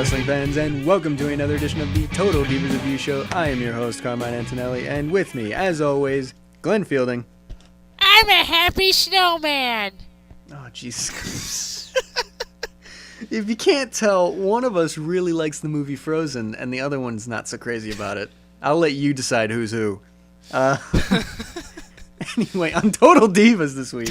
wrestling fans, and welcome to another edition of the Total Divas Review Show. I am your host, Carmine Antonelli, and with me, as always, Glenn Fielding. I'm a happy snowman! Oh, Jesus. If you can't tell, one of us really likes the movie Frozen, and the other one's not so crazy about it. I'll let you decide who's who. Anyway, on Total Divas this week.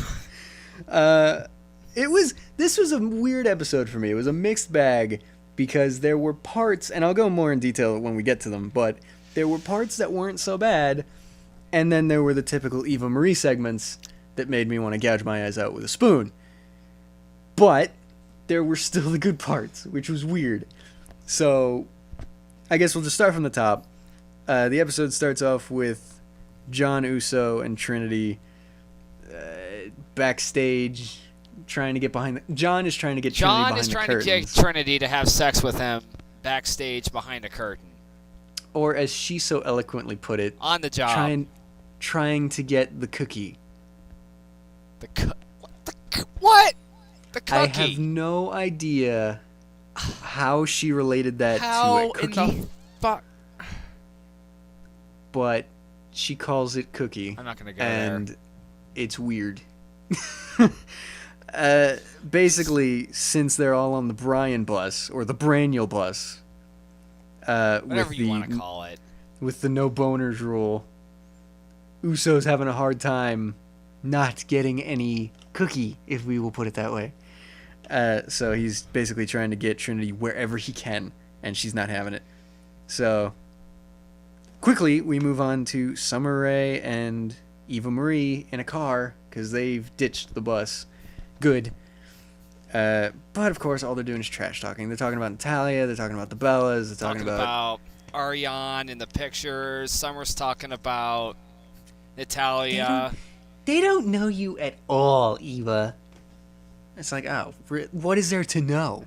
This was a weird episode for me. It was a mixed bag because there were parts, and I'll go more in detail when we get to them, but there were parts that weren't so bad, and then there were the typical Eva Marie segments that made me want to gouge my eyes out with a spoon. But there were still the good parts, which was weird. So I guess we'll just start from the top. The episode starts off with John Uso and Trinity backstage trying to get behind John is trying to get Trinity behind the curtains. John is trying to get Trinity to have sex with him backstage behind a curtain. Or as she so eloquently put it, on the job. Trying to get the cookie. What? The cookie? I have no idea how she related that to a cookie. How in the fuck? But she calls it cookie. I'm not going to go there. And it's weird. Basically, since they're all on the Brian bus, or the Braniel bus, whatever you want to call it, with the no boners rule, Uso's having a hard time not getting any cookie, if we will put it that way. So he's basically trying to get Trinity wherever he can, and she's not having it. So quickly, we move on to Summer Rae and Eva Marie in a car, because they've ditched the bus. Good. But, of course, all they're doing is trash talking. They're talking about Natalia, they're talking about the Bellas, they're talking about Ariane in the pictures, Summer's talking about Natalia. They don't know you at all, Eva. It's like, oh, what is there to know?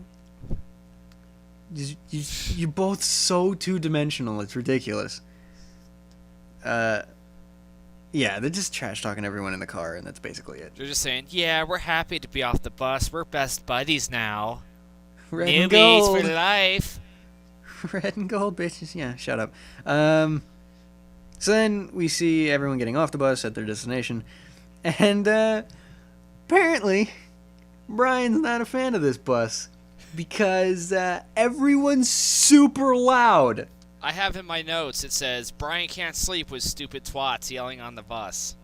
You're both so two-dimensional, it's ridiculous. Yeah, they're just trash-talking everyone in the car, and that's basically it. They're just saying, yeah, we're happy to be off the bus. We're best buddies now. Red Newbies and gold. for life. Red and gold, bitches. Yeah, shut up. So then we see everyone getting off the bus at their destination, and apparently Brian's not a fan of this bus because everyone's super loud. I have in my notes, it says, Brian can't sleep with stupid twats yelling on the bus.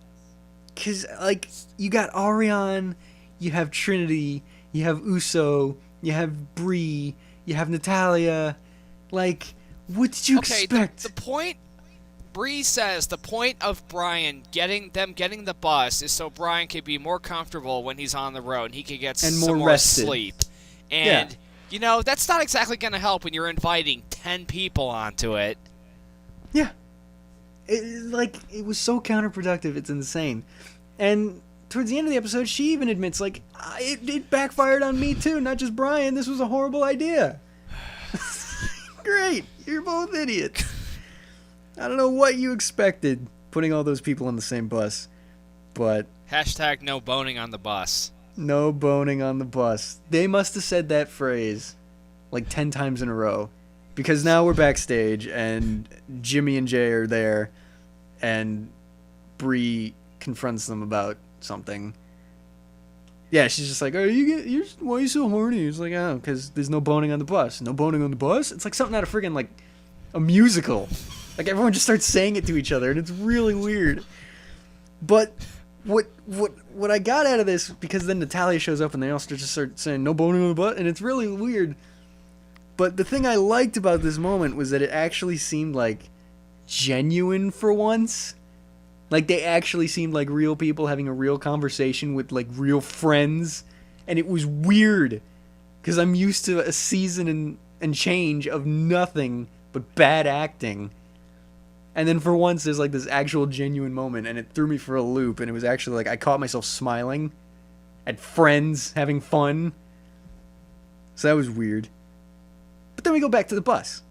Because, like, you got Ariane, you have Trinity, you have Uso, you have Brie, you have Natalia. Like, what did you expect? The point, Brie says, the point of Brian getting the bus is so Brian can be more comfortable when he's on the road and he can get and some more rested. Sleep. And... yeah. You know, that's not exactly going to help when you're inviting 10 people onto it. Yeah. It was so counterproductive, it's insane. And towards the end of the episode, she even admits, like, it backfired on me too, not just Brian. This was a horrible idea. Great. You're both idiots. I don't know what you expected, putting all those people on the same bus, but... Hashtag no boning on the bus. No boning on the bus. They must have said that phrase like 10 times in a row. Because now we're backstage and Jimmy and Jay are there and Brie confronts them about something. Yeah, she's just like, why are you so horny? It's like, oh, because there's no boning on the bus. No boning on the bus? It's like something out of friggin' like a musical. Like everyone just starts saying it to each other and it's really weird. But what I got out of this, because then Natalia shows up and they all just start saying no boning on the butt, and it's really weird. But the thing I liked about this moment was that it actually seemed like genuine for once. Like they actually seemed like real people having a real conversation with like real friends, and it was weird because I'm used to a season and change of nothing but bad acting. And then for once, there's like this actual genuine moment, and it threw me for a loop, and it was actually like I caught myself smiling at friends having fun. So that was weird. But then we go back to the bus,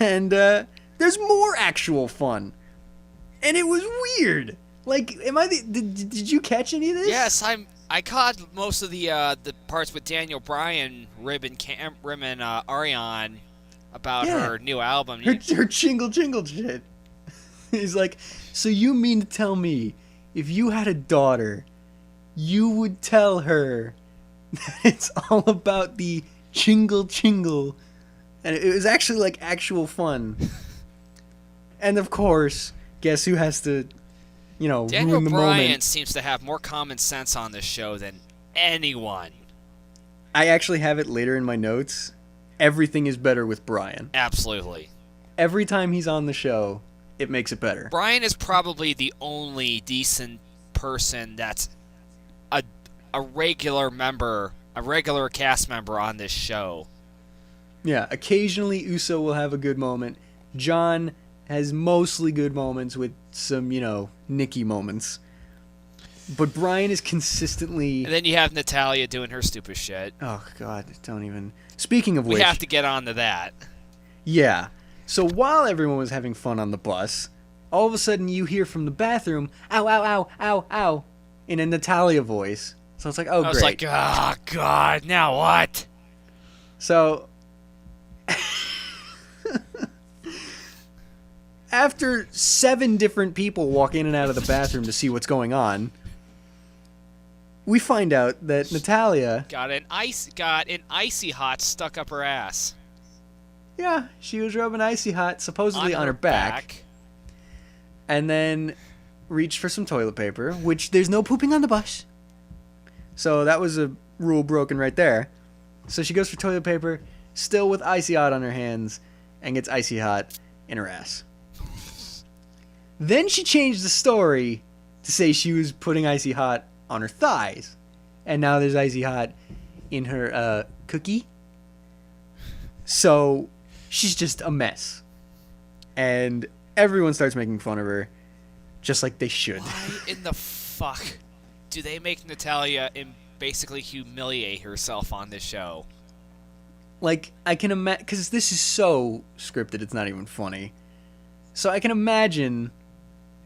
and there's more actual fun, and it was weird. Like, did you catch any of this? Yes, I caught most of the parts with Daniel Bryan ribbing Ariane about her new album. Her jingle shit. He's like, so you mean to tell me if you had a daughter, you would tell her that it's all about the jingle. And it was actually like actual fun. And of course, guess who has to, Daniel ruin the Bryan moment? seems to have more common sense on this show than anyone. I actually have it later in my notes. Everything is better with Bryan. Absolutely. Every time he's on the show, it makes it better. Bryan is probably the only decent person that's a regular member, a regular cast member on this show. Yeah, occasionally Uso will have a good moment. John has mostly good moments with some, Nikki moments. But Bryan is consistently... And then you have Natalya doing her stupid shit. Oh, God, don't even... Speaking of which... We have to get on to that. Yeah. So while everyone was having fun on the bus, all of a sudden you hear from the bathroom, ow, ow, ow, ow, ow, in a Natalya voice. So it's like, oh, great. I was like, oh, God, now what? So... After 7 different people walk in and out of the bathroom to see what's going on, we find out that Natalya... Got an icy hot stuck up her ass. Yeah, she was rubbing icy hot, supposedly on her back. And then reached for some toilet paper, which there's no pooping on the bus. So that was a rule broken right there. So she goes for toilet paper, still with icy hot on her hands, and gets icy hot in her ass. Then she changed the story to say she was putting icy hot on her thighs. And now there's icy hot in her cookie. So she's just a mess. And everyone starts making fun of her, just like they should. Why in the fuck do they make Natalya basically humiliate herself on this show? Like, I can imagine... Because this is so scripted, it's not even funny. So I can imagine...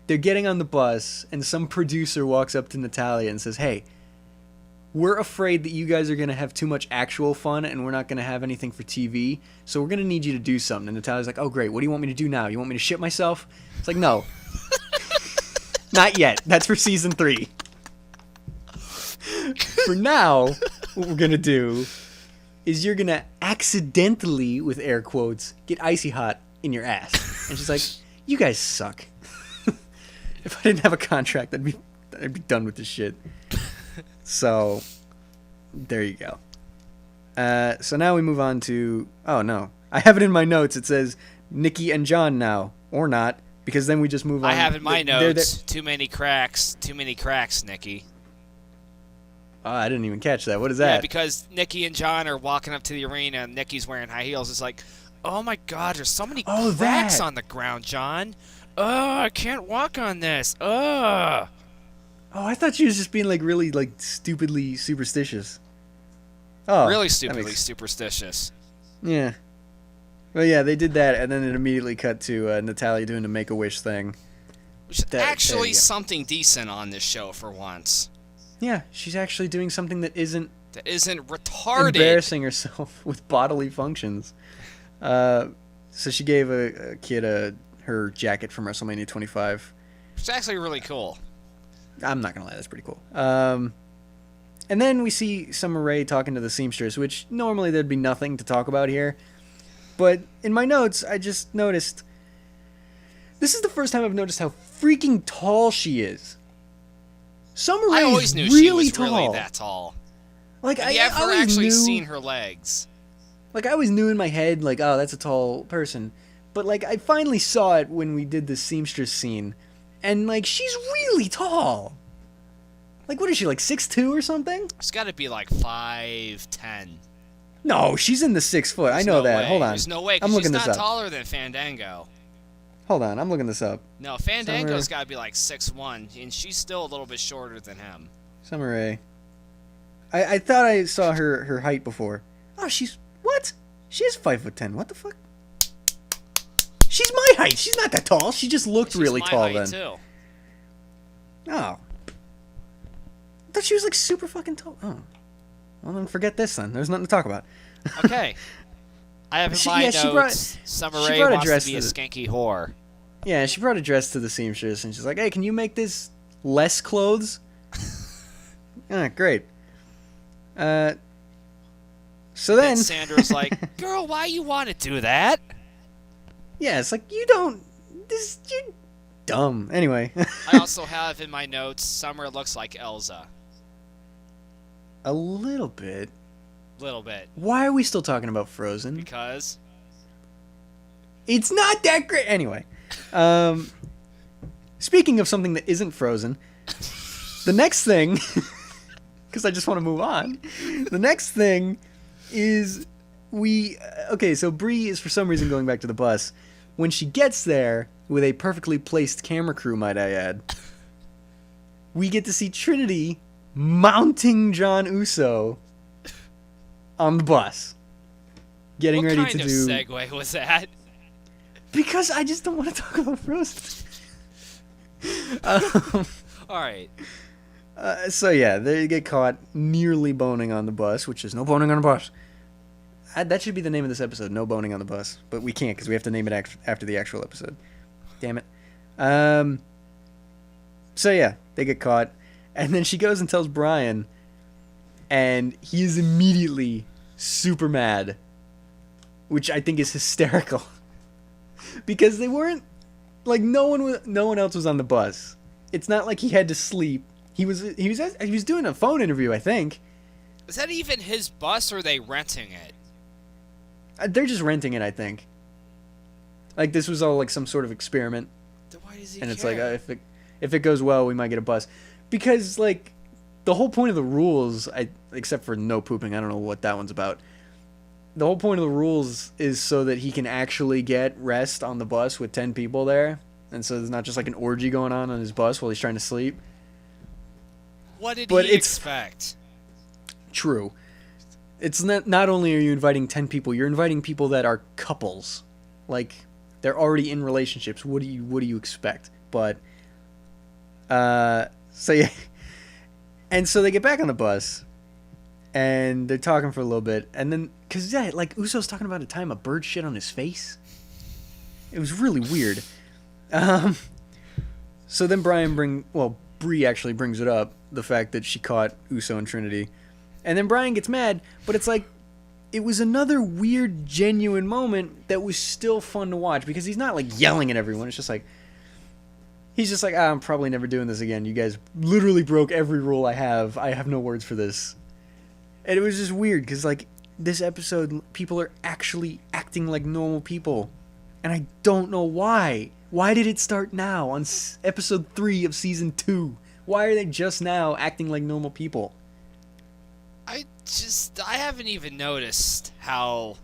They're getting on the bus, and some producer walks up to Natalya and says, hey, we're afraid that you guys are going to have too much actual fun, and we're not going to have anything for TV, so we're going to need you to do something. And Natalya's like, oh, great, what do you want me to do now? You want me to shit myself? It's like, no. Not yet. That's for season 3. For now, what we're going to do is you're going to accidentally, with air quotes, get icy hot in your ass. And she's like, you guys suck. If I didn't have a contract, I'd be done with this shit. So, there you go. So now we move on to... Oh, no. I have it in my notes. It says Nikki and John now. Or not. Because then we just move on. I have in my notes, too many cracks, Nikki. Oh, I didn't even catch that. What is that? Yeah, because Nikki and John are walking up to the arena, and Nikki's wearing high heels. It's like, oh my God, there's so many cracks on the ground, John. I can't walk on this. Oh, I thought she was just being really stupidly superstitious. Oh, really stupidly superstitious. Yeah. Well, yeah, they did that, and then it immediately cut to Natalya doing the Make-A-Wish thing. Which is actually something decent on this show for once. Yeah, she's actually doing something that isn't retarded. Embarrassing herself with bodily functions. So she gave a kid her jacket from WrestleMania 25. It's actually really cool. I'm not gonna lie, that's pretty cool. And then we see Summer Rae talking to the seamstress, which normally there'd be nothing to talk about here. But in my notes, I just noticed... This is the first time I've noticed how freaking tall she is. Summer Rae I always is knew really she was tall. really that tall. Like, Have I you ever always actually knew, seen her legs? Like, I always knew in my head, like, oh, that's a tall person. But, like, I finally saw it when we did the seamstress scene. And, like, she's really tall. Like, what is she, like 6'2" or something? She's got to be like 5'10". No, she's in the 6 foot. I know that. Way. Hold on. There's no way, I'm because looking she's this not up. taller than Fandango. Hold on, I'm looking this up. No, Fandango's got to be like 6'1", and she's still a little bit shorter than him. Summer Rae. I thought I saw her height before. Oh, she's... What? She is 5'10". What the fuck? She's my height. She's not that tall. She just looked really tall then. Too. Oh. thought she was like super fucking tall. Oh, well then forget this then. There's nothing to talk about. Okay. I have in my notes, Summer Rae wants to be a skanky whore. Yeah, she brought a dress to the seamstress, and she's like, "Hey, can you make this less clothes?" Great. So then Sandra's like, "Girl, why you want to do that?" Yeah, it's like you're dumb. Anyway. I also have in my notes, Summer looks like Elsa. A little bit. Little bit. Why are we still talking about Frozen? Because it's not that great. Anyway, speaking of something that isn't Frozen, the next thing, because I just want to move on. The next thing is so Brie is for some reason going back to the bus. When she gets there, with a perfectly placed camera crew, might I add, we get to see Trinity mounting John Uso on the bus, getting ready to do. What kind of segue was that? Because I just don't want to talk about Frozen. All right. So yeah, they get caught nearly boning on the bus, which is no boning on the bus. That should be the name of this episode, no boning on the bus. But we can't because we have to name it after the actual episode. Damn it. So yeah, they get caught. And then she goes and tells Brian, and he is immediately super mad, which I think is hysterical. Because they weren't, like, no one else was on the bus. It's not like he had to sleep. He was doing a phone interview, I think. Is that even his bus, or are they renting it? They're just renting it, I think. Like, this was all like some sort of experiment. Then why does he and it's care? like, if it goes well, we might get a bus. Because, like, the whole point of the rules, except for no pooping, I don't know what that one's about. The whole point of the rules is so that he can actually get rest on the bus with 10 people there. And so there's not just like an orgy going on his bus while he's trying to sleep. What did he expect? True. It's not only are you inviting 10 people, you're inviting people that are couples. Like, they're already in relationships. What do you expect? But, so yeah. And so they get back on the bus, and they're talking for a little bit, and then, cause yeah, like Uso's talking about a time a bird shit on his face. It was really weird. So then Brie actually brings it up, the fact that she caught Uso and Trinity. And then Brian gets mad, but it's like, it was another weird, genuine moment that was still fun to watch, because he's not like yelling at everyone. It's just like, he's just like, I'm probably never doing this again. You guys literally broke every rule I have. I have no words for this. And it was just weird, because like, this episode, people are actually acting like normal people. And I don't know why. Why did it start now on episode 3 of season 2? Why are they just now acting like normal people? I haven't even noticed how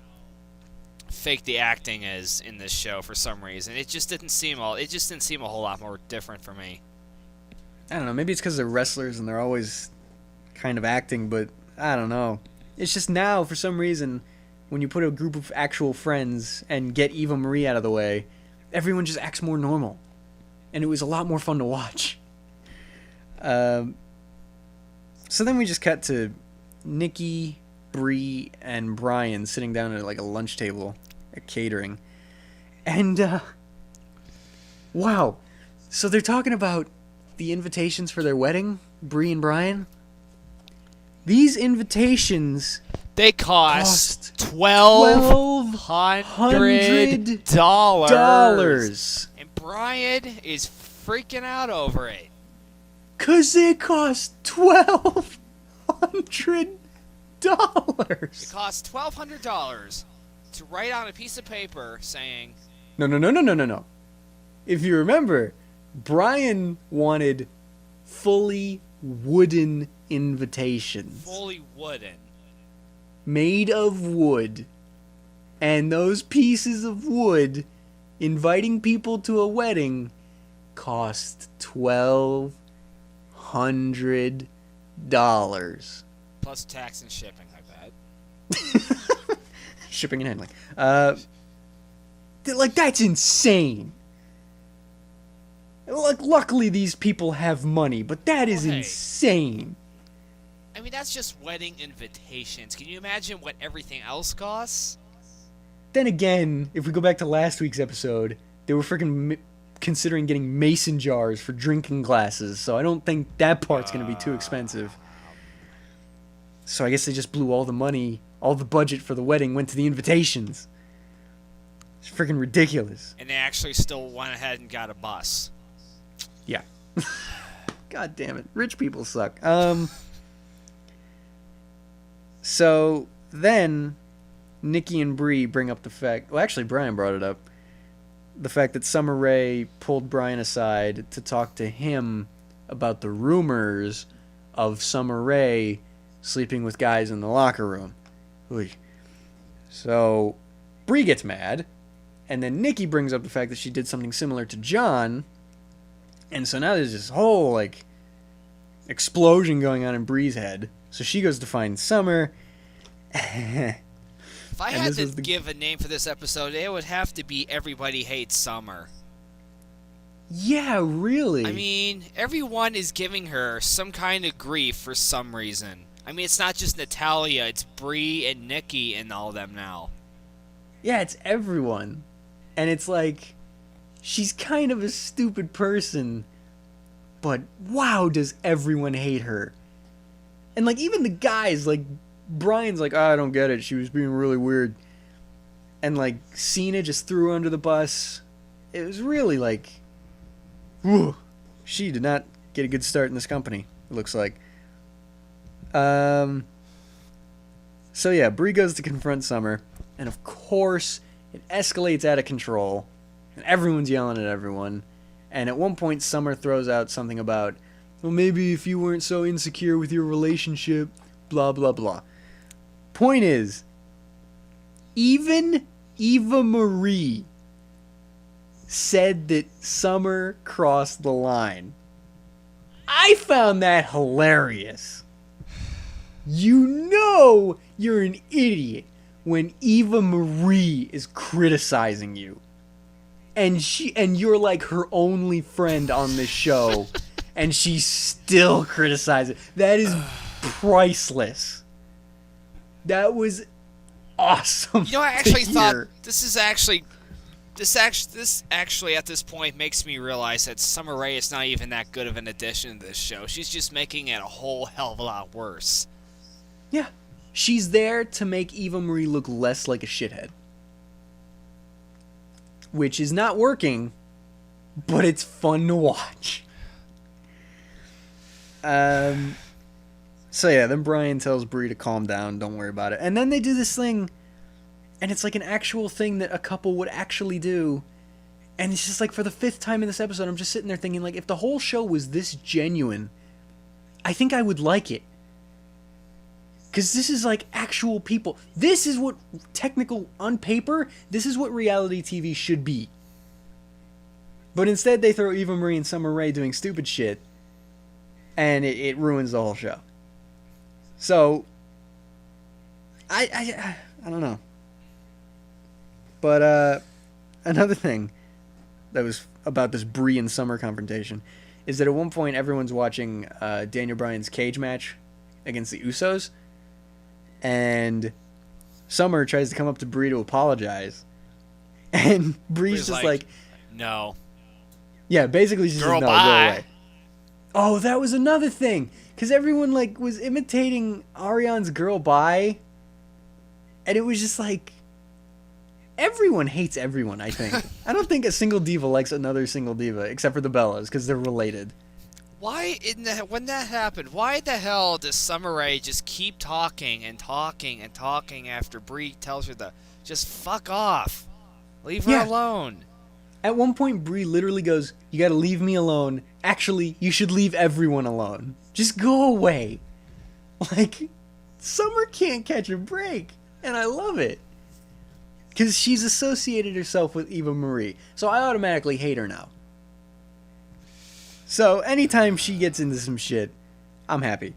fake the acting is in this show for some reason. It just didn't seem a whole lot more different for me. I don't know, maybe it's because they're wrestlers and they're always kind of acting, but I don't know. It's just now, for some reason, when you put a group of actual friends and get Eva Marie out of the way, everyone just acts more normal. And it was a lot more fun to watch. So then we just cut to Nikki, Brie, and Brian sitting down at like a lunch table at catering. And, wow. So they're talking about the invitations for their wedding, Brie and Brian. These invitations... They cost $1,200. And Brian is freaking out over it. 'Cause it cost $1,200. It cost $1,200 to write on a piece of paper saying... No. If you remember, Brian wanted fully wooden invitations. Fully wooden. Made of wood. And those pieces of wood, inviting people to a wedding, cost $1,200. Plus tax and shipping, I bet. Shipping and handling. Like, that's insane. Like, luckily these people have money, but that is insane. I mean, that's just wedding invitations. Can you imagine what everything else costs? Then again, if we go back to last week's episode, they were freaking considering getting mason jars for drinking glasses, so I don't think that part's going to be too expensive. So I guess they just blew all the money, all the budget for the wedding went to the invitations. It's freaking ridiculous. And they actually still went ahead and got a bus. Yeah. God damn it. Rich people suck. So then Nikki and Brie bring up the fact... Well, actually, Brian brought it up. The fact that Summer Rae pulled Brian aside to talk to him about the rumors of Summer Rae sleeping with guys in the locker room. Oy. So Brie gets mad, and then Nikki brings up the fact that she did something similar to John, and so now there's this whole, like, explosion going on in Brie's head. So she goes to find Summer. If I had to give a name for this episode, it would have to be Everybody Hates Summer. Yeah, really. I mean, everyone is giving her some kind of grief for some reason. I mean, it's not just Natalia, it's Brie and Nikki and all them now. Yeah, it's everyone. And it's like, she's kind of a stupid person, but wow, does everyone hate her. And like, even the guys, like, Brian's like, oh, I don't get it, she was being really weird. And like, Cena just threw her under the bus. It was really like, whew, she did not get a good start in this company, it looks like. So yeah, Brie goes to confront Summer, and of course, it escalates out of control, and everyone's yelling at everyone, and at one point, Summer throws out something about, well, maybe if you weren't so insecure with your relationship, blah, blah, blah. Point is, even Eva Marie said that Summer crossed the line. I found that hilarious. You know you're an idiot when Eva Marie is criticizing you. And you're like her only friend on this show, and she still criticizes. That is priceless. That was awesome. You know, I actually thought this actually at this point makes me realize that Summer Rae is not even that good of an addition to this show. She's just making it a whole hell of a lot worse. Yeah. She's there to make Eva Marie look less like a shithead. Which is not working, but it's fun to watch. So yeah, then Brian tells Brie to calm down, don't worry about it. And then they do this thing, and it's like an actual thing that a couple would actually do. And it's just like, for the 5th time in this episode, I'm just sitting there thinking, like, if the whole show was this genuine, I think I would like it. Because this is like actual people. This is what on paper, this is what reality TV should be. But instead they throw Eva Marie and Summer Rae doing stupid shit, and it ruins the whole show. So, I don't know. But another thing that was about this Brie and Summer confrontation is that at one point everyone's watching Daniel Bryan's cage match against the Usos. And Summer tries to come up to Brie to apologize. And Brie's just like, no. Yeah, basically she's Girl, just, no, bye. go away. Oh, that was another thing. Because everyone, like, was imitating Ariane's Girl Bye. And it was just like, everyone hates everyone, I think. I don't think a single diva likes another single diva, except for the Bellas, because they're related. When that happened, why the hell does Summer Rae just keep talking and talking and talking after Brie tells her to just fuck off? Leave her alone. At one point, Brie literally goes, you gotta leave me alone. Actually, you should leave everyone alone. Just go away. Like, Summer can't catch a break. And I love it. Because she's associated herself with Eva Marie. So I automatically hate her now. So anytime she gets into some shit, I'm happy.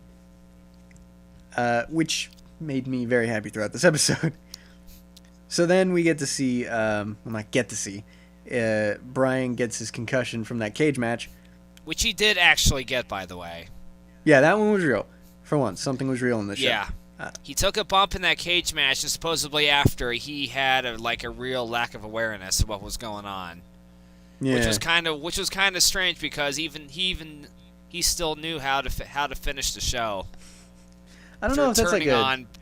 Which made me very happy throughout this episode. So then we get to see, Brian gets his concussion from that cage match. Which he did actually get, by the way. Yeah, that one was real. For once, something was real in the show. Yeah. He took a bump in that cage match, and supposedly after he had a real lack of awareness of what was going on. Yeah. Which was kind of strange because he still knew how to finish the show. I don't know if that's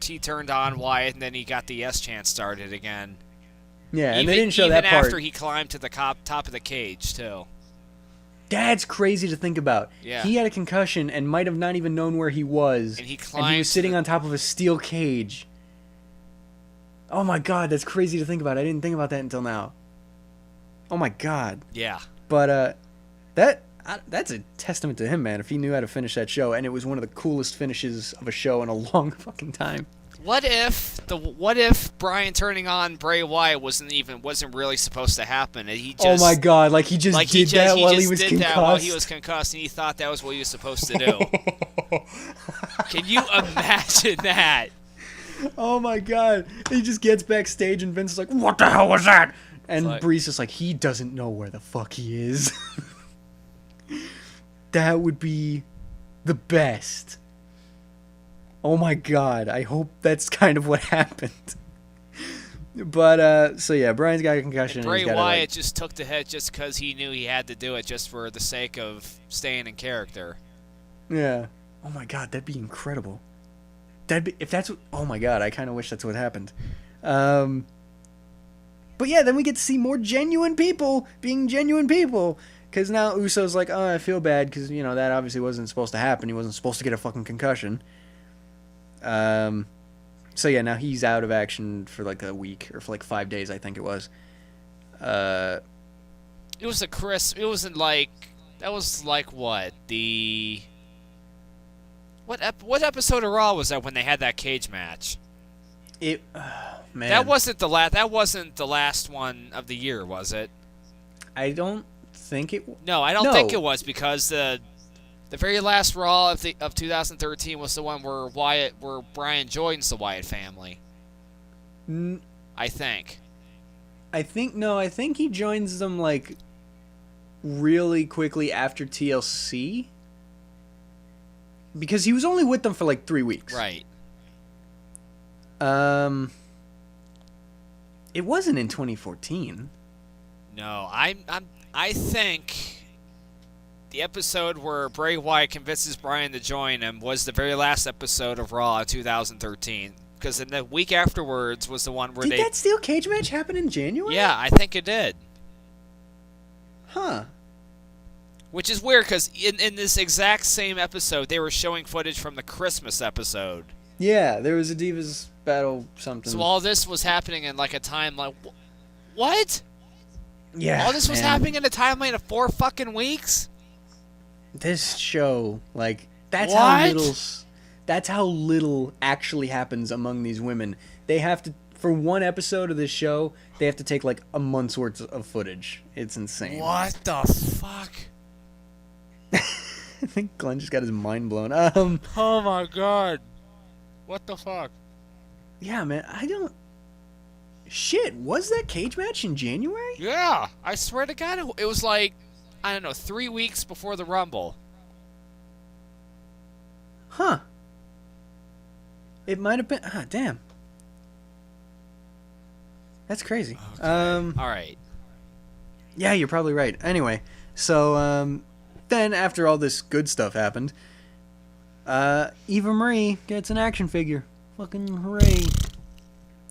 he turned on Wyatt, and then he got the yes chant started again. Yeah, and they didn't show that part. Even after he climbed to the top of the cage too. That's crazy to think about. Yeah. He had a concussion and might have not even known where he was. And he was sitting on top of a steel cage. Oh my god, that's crazy to think about. I didn't think about that until now. Oh my god. Yeah. But that's a testament to him, man, if he knew how to finish that show, and it was one of the coolest finishes of a show in a long fucking time. What if Brian turning on Bray Wyatt wasn't really supposed to happen? And he just, oh my god, he did that while he was concussed, and he thought that was what he was supposed to do. Can you imagine that? Oh my god. He just gets backstage and Vince is like, what the hell was that? And Bree's just like, he doesn't know where the fuck he is. That would be the best. Oh my god, I hope that's kind of what happened. But, so yeah, Brian's got a concussion. And Bray Wyatt just took the hit just because he knew he had to do it just for the sake of staying in character. Yeah. Oh my god, that'd be incredible. Oh my god, I kind of wish that's what happened. But yeah, then we get to see more genuine people being genuine people. Because now Uso's like, oh, I feel bad because, that obviously wasn't supposed to happen. He wasn't supposed to get a fucking concussion. So yeah, now he's out of action for a week or for 5 days, I think it was. It wasn't that was what? What episode of Raw was that when they had that cage match? Man. That wasn't the last one of the year, was it? I don't think it. No, I don't think it was because the very last Raw of 2013 was the one where Brian joins the Wyatt family. I think he joins them really quickly after TLC. Because he was only with them for 3 weeks. Right. It wasn't in 2014. No, I think the episode where Bray Wyatt convinces Brian to join him was the very last episode of Raw in 2013. Because then the week afterwards was the one where Did that steel cage match happen in January? Yeah, I think it did. Huh. Which is weird because in this exact same episode, they were showing footage from the Christmas episode. Yeah, there was a Divas battle something. So all this was happening in a timeline. What? Yeah. All this was happening in a timeline of 4 fucking weeks? This show, that's what? That's how little actually happens among these women. They have to, for one episode of this show, they have to take a month's worth of footage. It's insane. What the fuck? I think Glenn just got his mind blown. Oh my god. What the fuck? Yeah, man, Shit, was that cage match in January? Yeah, I swear to God, it was 3 weeks before the Rumble. Huh. It might have been. Ah, damn. That's crazy. Okay. All right. Yeah, you're probably right. Anyway, so then after all this good stuff happened, Eva Marie gets an action figure. Fucking hooray.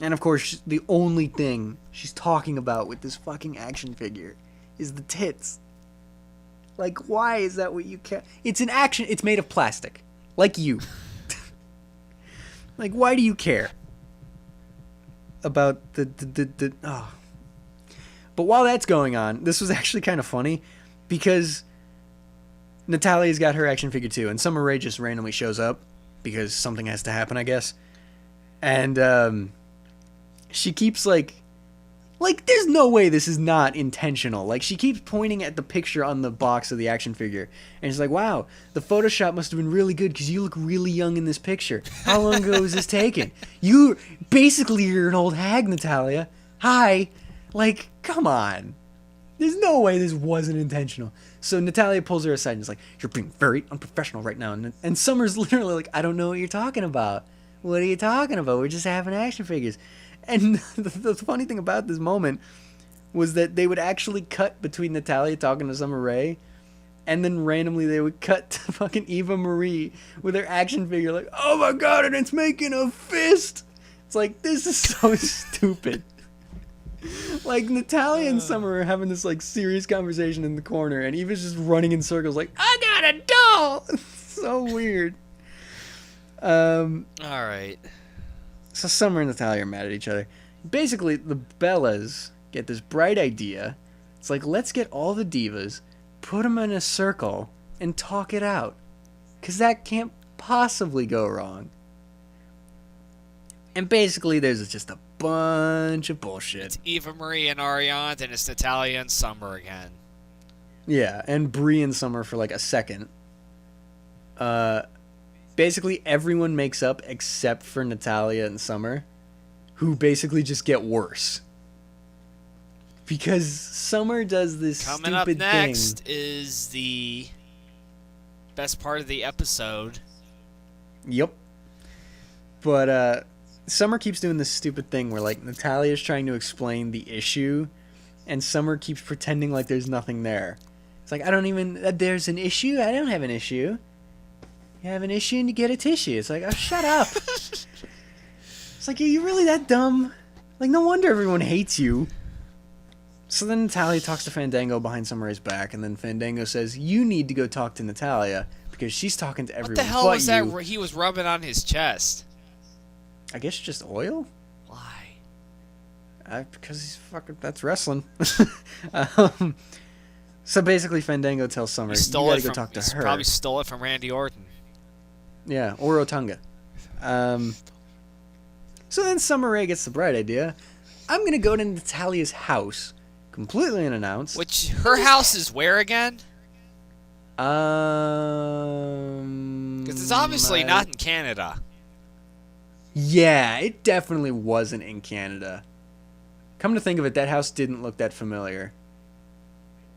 And of course, the only thing she's talking about with this fucking action figure is the tits. Why is that what you care? It's an action. It's made of plastic. Like you. Why do you care about the oh. But while that's going on, this was actually kind of funny because Natalia's got her action figure too, and Summer Rae just randomly shows up because something has to happen, I guess. And she keeps there's no way this is not intentional. She keeps pointing at the picture on the box of the action figure. And she's like, wow, the Photoshop must have been really good because you look really young in this picture. How long ago was this taken? You're an old hag, Natalia. Hi. Come on. There's no way this wasn't intentional. So Natalia pulls her aside and is like, you're being very unprofessional right now. And Summer's literally like, I don't know what you're talking about. What are you talking about? We're just having action figures. And the funny thing about this moment was that they would actually cut between Natalia talking to Summer Rae, and then randomly they would cut to fucking Eva Marie with her action figure like, oh my god, and it's making a fist. It's like, this is so stupid. Like, Natalia and Summer are having this, like, serious conversation in the corner, and Eva's just running in circles like, I got a doll! So weird. Alright. So Summer and Natalia are mad at each other. Basically, the Bellas get this bright idea. It's like, let's get all the divas, put them in a circle, and talk it out. Because that can't possibly go wrong. And basically, there's just a bunch of bullshit. It's Eva Marie and Ariane, and it's Natalia and Summer again. Yeah, and Brie and Summer for like a second. Basically, everyone makes up except for Natalia and Summer, who basically just get worse. Because Summer does this Coming up stupid next thing. is the best part of the episode. Yep. But Summer keeps doing this stupid thing where, like, Natalia's trying to explain the issue, and Summer keeps pretending like there's nothing there. It's like, there's an issue? I don't have an issue. You have an issue and you get a tissue. It's like, oh, shut up. It's like, are you really that dumb? Like, no wonder everyone hates you. So then Natalia talks to Fandango behind Summer Rae's back, and then Fandango says, you need to go talk to Natalia, because she's talking to everyone What the hell but was you. that he was rubbing on his chest? I guess just oil? Why? Because he's fucking... That's wrestling. So basically, Fandango tells Summer, you gotta go talk to her. Probably stole it from Randy Orton. Yeah, or Otunga. So then Summer Rae gets the bright idea. I'm gonna go to Natalia's house, completely unannounced. Which, her house is where again? Because it's obviously not in Canada. Yeah, it definitely wasn't in Canada. Come to think of it, that house didn't look that familiar.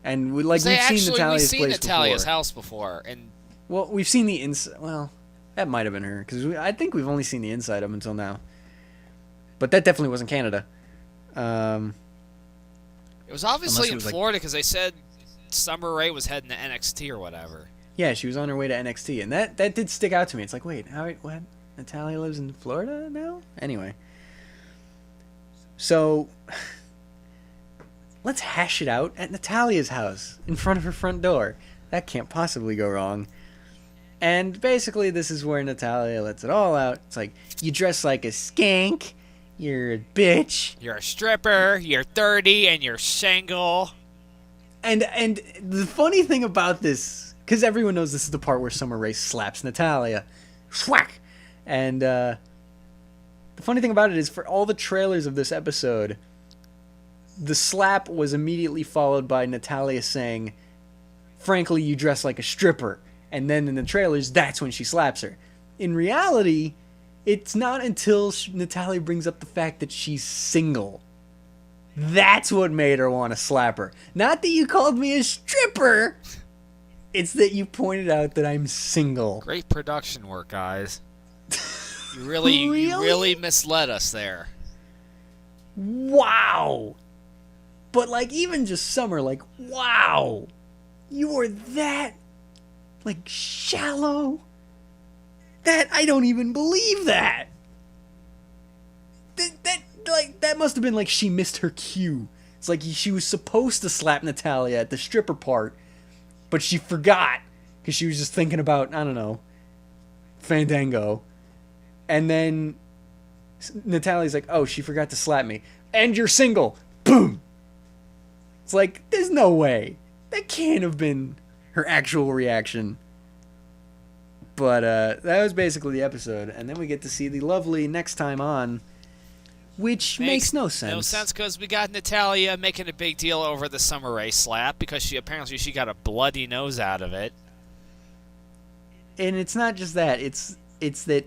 And we've seen Natalia's place before. House before, and well, we've seen the inside. Well, that might have been her, because I think we've only seen the inside up until now. But that definitely wasn't Canada. It was obviously in was, like, Florida, because they said Summer Rae was heading to NXT or whatever. Yeah, she was on her way to NXT, and that did stick out to me. It's like, wait, what? Natalia lives in Florida now? Anyway. So, let's hash it out at Natalia's house, in front of her front door. That can't possibly go wrong. And basically, this is where Natalia lets it all out. It's like, you dress like a skank, you're a bitch. You're a stripper, you're 30, and you're single. And the funny thing about this, because everyone knows this is the part where Summer Rae slaps Natalia. Schwack! And the funny thing about it is, for all the trailers of this episode, the slap was immediately followed by Natalia saying, frankly, you dress like a stripper. And then in the trailers, that's when she slaps her. In reality, it's not until Natalia brings up the fact that she's single. That's what made her want to slap her. Not that you called me a stripper. It's that you pointed out that I'm single. Great production work, guys. You really misled us there. Wow. But, like, even just Summer, like, wow. You were that, like, shallow. I don't even believe that. That must have been like she missed her cue. It's like she was supposed to slap Natalia at the stripper part, but she forgot because she was just thinking about, I don't know, Fandango. And then Natalia's like, oh, she forgot to slap me. And you're single. Boom. It's like, there's no way. That can't have been her actual reaction. But that was basically the episode. And then we get to see the lovely Next Time On, which makes no sense. No sense, because we got Natalia making a big deal over the Summer Rae slap because she got a bloody nose out of it. And it's not just that. It's that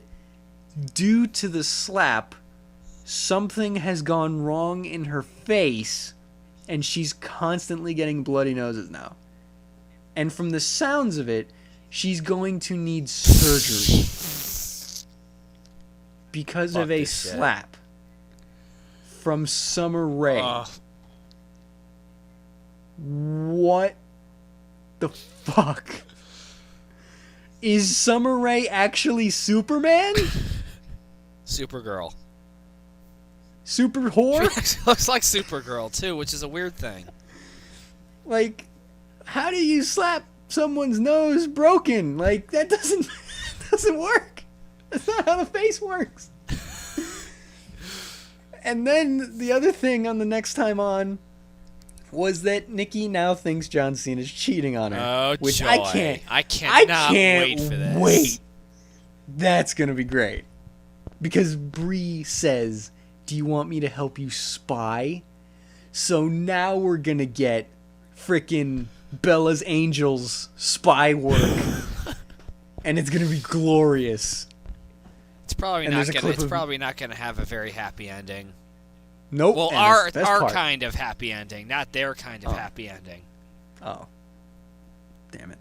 due to the slap, something has gone wrong in her face, and she's constantly getting bloody noses now. And from the sounds of it, she's going to need surgery because Fuck of a this shit. slap from Summer Rae. What the fuck? Is Summer Rae actually Superman? Supergirl. Super whore? Looks like Supergirl, too, which is a weird thing. Like, how do you slap someone's nose broken? Like, that doesn't work. That's not how the face works. And then the other thing on the next time on was that Nikki now thinks John Cena's cheating on her. Oh, which joy. I can't can't wait for this. wait. That's gonna be great. Because Brie says, "Do you want me to help you spy?" So now we're gonna get frickin' Bella's Angels spy work. And it's gonna be glorious. It's probably And not there's a gonna. clip It's of- probably not gonna have a very happy ending. Nope. Well, and our that's the best our part. kind of happy ending, not their kind of happy ending. Oh, damn it!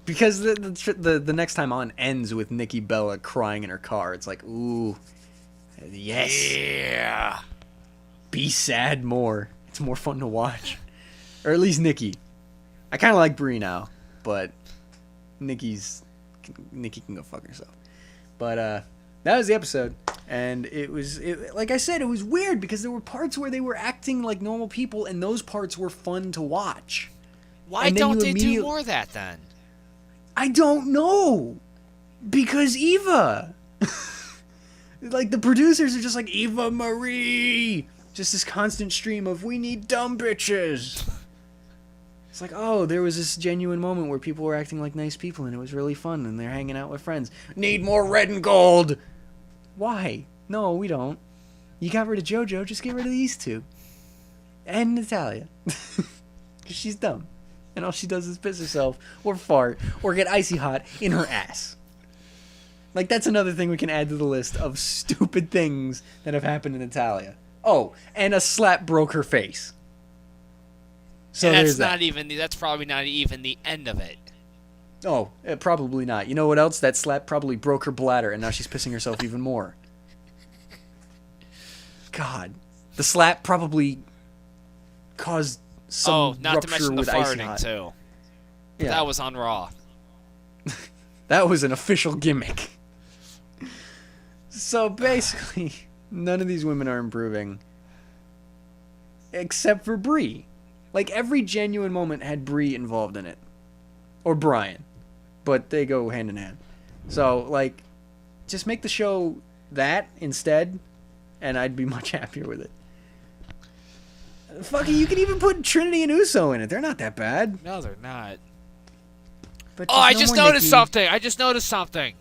Because the next time on ends with Nikki Bella crying in her car. It's like, ooh, yes, Yeah. be sad more. It's more fun to watch, or at least Nikki. I kind of like Brie now, but Nikki can go fuck herself. But that was the episode. And it was, like I said, it was weird because there were parts where they were acting like normal people, and those parts were fun to watch. Why And then don't you they do immediately- more of that then? I don't know. Because Eva. Like, the producers are just like, Eva Marie. Just this constant stream of, we need dumb bitches. It's like, oh, there was this genuine moment where people were acting like nice people, and it was really fun, and they're hanging out with friends. Need more red and gold. Why? No, we don't. You got rid of JoJo, just get rid of these two. And Natalia. Because she's dumb. And all she does is piss herself, or fart, or get icy hot in her ass. Like, that's another thing we can add to the list of stupid things that have happened to Natalia. Oh, and a slap broke her face. So And there's that's probably not even the end of it. Oh, probably not. You know what else? That slap probably broke her bladder, and now she's pissing herself even more. God. The slap probably caused some not to rupture mention the with icy farting hot. too. But Yeah, that was on Raw. that was an official gimmick. So basically, none of these women are improving. Except for Brie. Like, every genuine moment had Brie involved in it. Or Brian. But they go hand in hand. So, like, just make the show that instead, and I'd be much happier with it. Fuck it, you can even put Trinity and Uso in it. They're not that bad. No, they're not. But Oh, I no just more noticed Nikki. something. I just noticed something.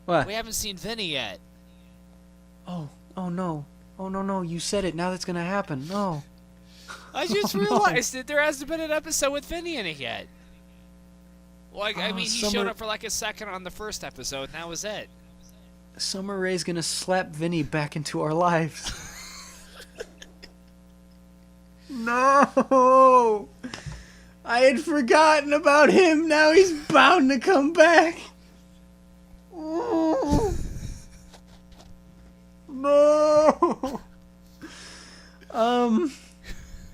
What? We haven't seen Vinny yet. Oh no. Oh, no. You said it. Now that's going to happen. No. I just Oh, no. realized that there hasn't been an episode with Vinny in it yet. Like, I Oh, mean, he Summer- showed up for like a second on the first episode, and that was it. Summer Rae's going to slap Vinny back into our lives. No! I had forgotten about him. Now he's bound to come back. No!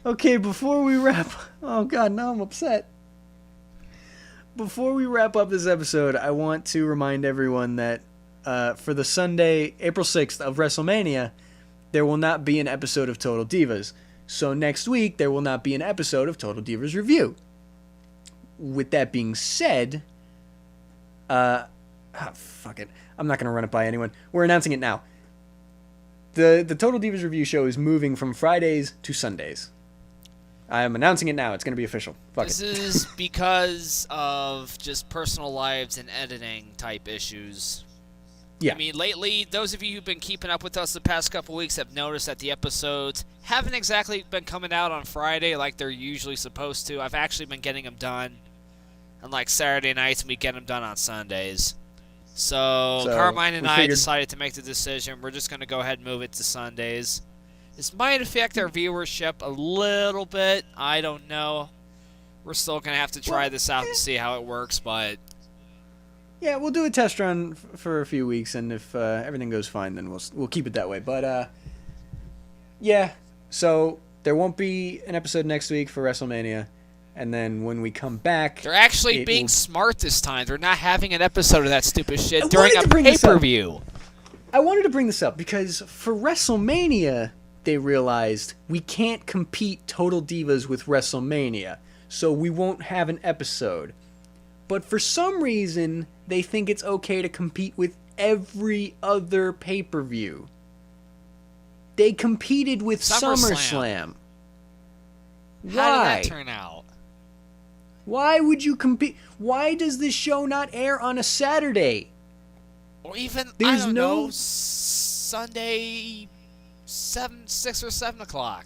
Okay, before we wrap... Oh, God, now I'm upset. Before we wrap up this episode, I want to remind everyone that for the Sunday, April 6th of WrestleMania, there will not be an episode of Total Divas. So next week, there will not be an episode of Total Divas Review. With that being said, fuck it. I'm not going to run it by anyone. We're announcing it now. The Total Divas Review show is moving from Fridays to Sundays. I am announcing it now. It's going to be official. Fuck This it. is because of just personal lives and editing type issues. Yeah. I mean, lately, those of you who've been keeping up with us the past couple weeks have noticed that the episodes haven't exactly been coming out on Friday like they're usually supposed to. I've actually been getting them done on like Saturday nights, and we get them done on Sundays. So So, Carmine and we I figured- decided to make the decision. We're just going to go ahead and move it to Sundays. This might affect our viewership a little bit. I don't know. We're still going to have to try this out and see how it works, but... Yeah, we'll do a test run for a few weeks, and if everything goes fine, then we'll keep it that way. But, yeah, so there won't be an episode next week for WrestleMania, and then when we come back... They're actually being smart this time. They're not having an episode of that stupid shit during a pay-per-view. I wanted to bring this up because for WrestleMania... they realized we can't compete Total Divas with WrestleMania, so we won't have an episode. But for some reason, they think it's okay to compete with every other pay-per-view. They competed with SummerSlam. Why? How did that turn out? Why would you compete? Why does this show not air on a Saturday? Or even, I don't know, Sunday... 6 or 7 o'clock.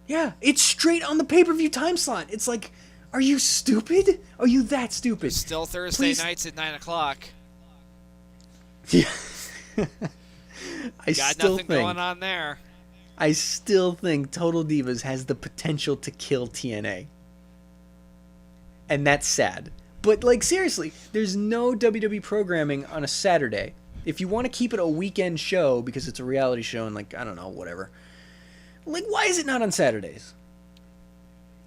Yeah, it's straight on the pay-per-view time slot. It's like, are you stupid? Are you that stupid? It's still Thursday nights at 9 o'clock. Yeah. Got nothing going on there. I still think Total Divas has the potential to kill TNA. And that's sad. But, like, seriously, there's no WWE programming on a Saturday. If you want to keep it a weekend show because it's a reality show and, like, I don't know, whatever. Like, why is it not on Saturdays?